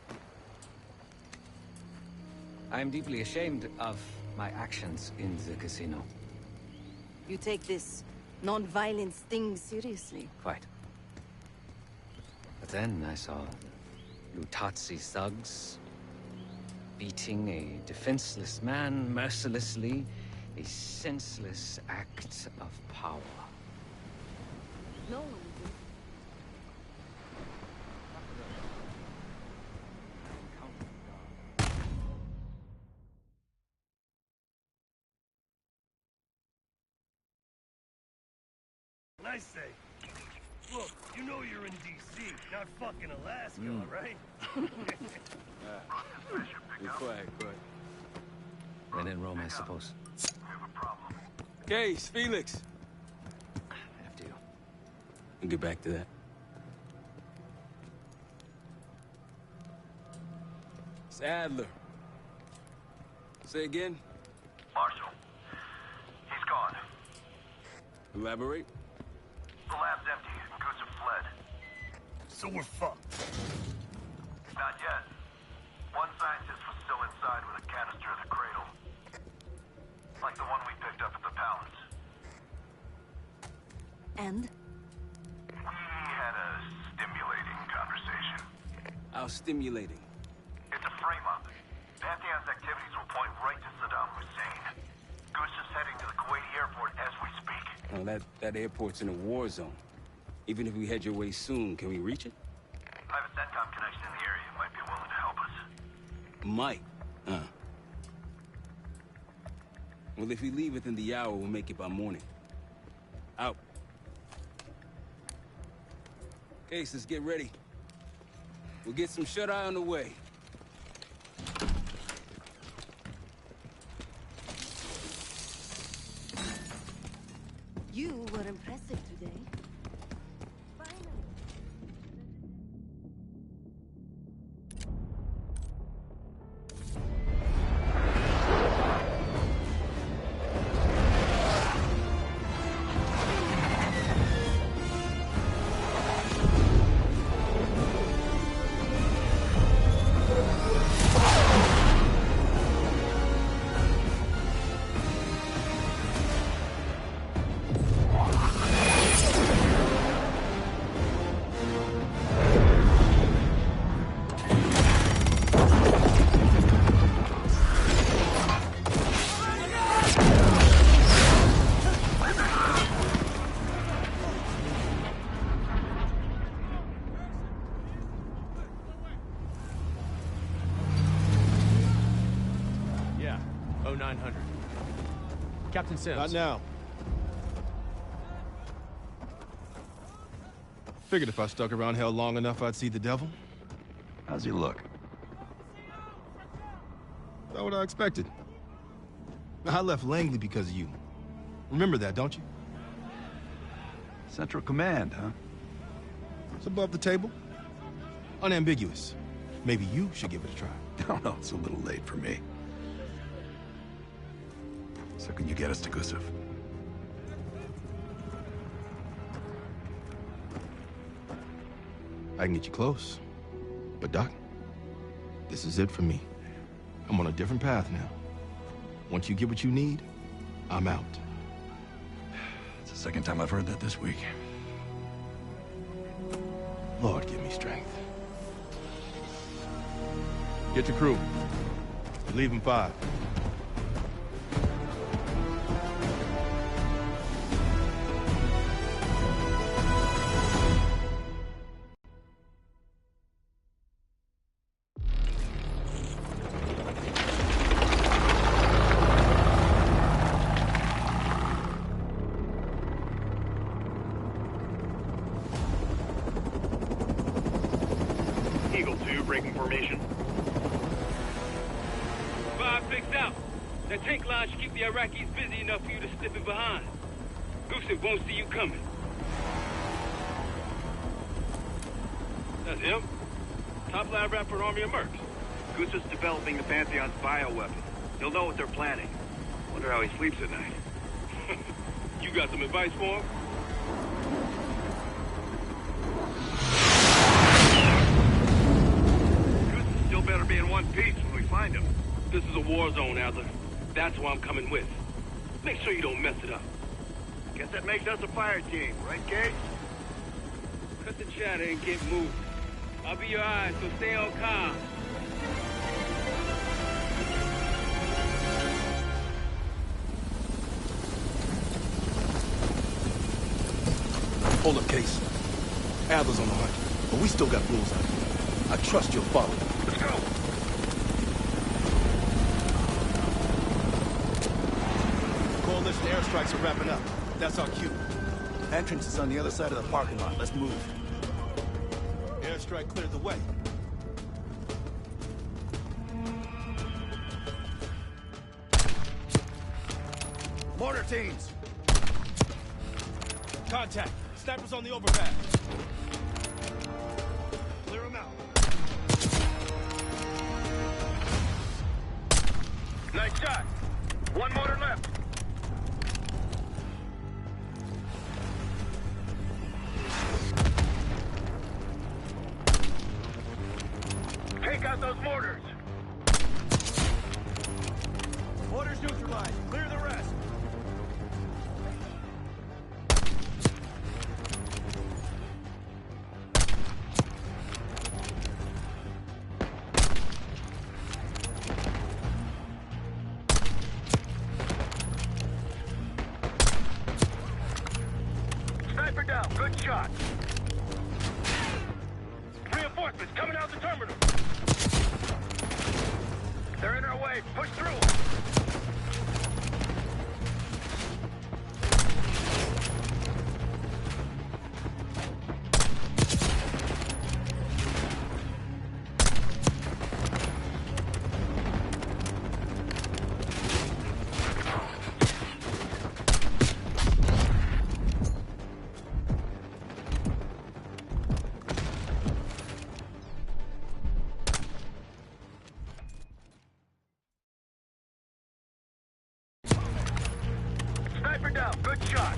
I'm deeply ashamed of my actions in the casino. You take this non-violence thing seriously. Quite. But then I saw Lutazzi thugs beating a defenseless man mercilessly, a senseless act of power. No one did. And I say, look, you know you're in D.C., not fucking Alaska, right? Be quiet, quiet. When in Rome, I suppose. Case, Felix. After you. We'll get back to that. It's Adler. Say again? Marshal. He's gone. Elaborate? The lab's empty and Gusev fled. So we're fucked. Not yet. One scientist was still inside with a canister of the cradle. Like the one we picked up at the palace. And? We had a stimulating conversation. How stimulating? It's a frame-up. Pantheon's activities will point right to Saddam Hussein. Gusev's heading to the Kuwaiti airport as we speak. Oh, that airport's in a war zone. Even if we head your way soon, can we reach it? I have a CENTCOM connection in the area. Might be willing to help us. Might, huh? Well, if we leave within the hour, we'll make it by morning. Out. Case, let's get ready. We'll get some shut-eye on the way. You were impressive today. Captain Sims. Not now. Figured if I stuck around hell long enough, I'd see the devil. How's he look? Not what I expected. I left Langley because of you. Remember that, don't you? Central Command, huh? It's above the table. Unambiguous. Maybe you should give it a try. Oh, no, it's a little late for me. So can you get us to Gusev? I can get you close. But Doc, this is it for me. I'm on a different path now. Once you get what you need, I'm out. It's the second time I've heard that this week. Lord, give me strength. Get your crew. You leave in 5. Eagle 2, breaking formation. 5 fixed out. That tank line should keep the Iraqis busy enough for you to slip in behind. Gusev won't see you coming. That's him. Top lab rap for an army of mercs. Gusev's developing the Pantheon's bioweapon. He'll know what they're planning. Wonder how he sleeps at night. You got some advice for him? Gusev's still better be in one piece when we find him. This is a war zone, Adler. That's why I'm coming with. Make sure you don't mess it up. Guess that makes us a fire team, right, Gage? Cut the chatter and get moving. I'll be your eyes, so stay on calm. Hold up, Case. Adler's on the hunt, but we still got rules out here. I trust you'll follow them. Let's go! Coalition airstrikes are wrapping up. That's our cue. Entrance is on the other side of the parking lot. Let's move. Airstrike cleared the way. Mortar teams! Contact. Snipers on the overpass. Clear them out. Nice shot. One motor left. Take out those mortars. Mortars neutralized. Clear the rest. Sniper down. Good shot. Reinforcements coming out the terminal. They're in our way. Push through. Sniper down. Good shot.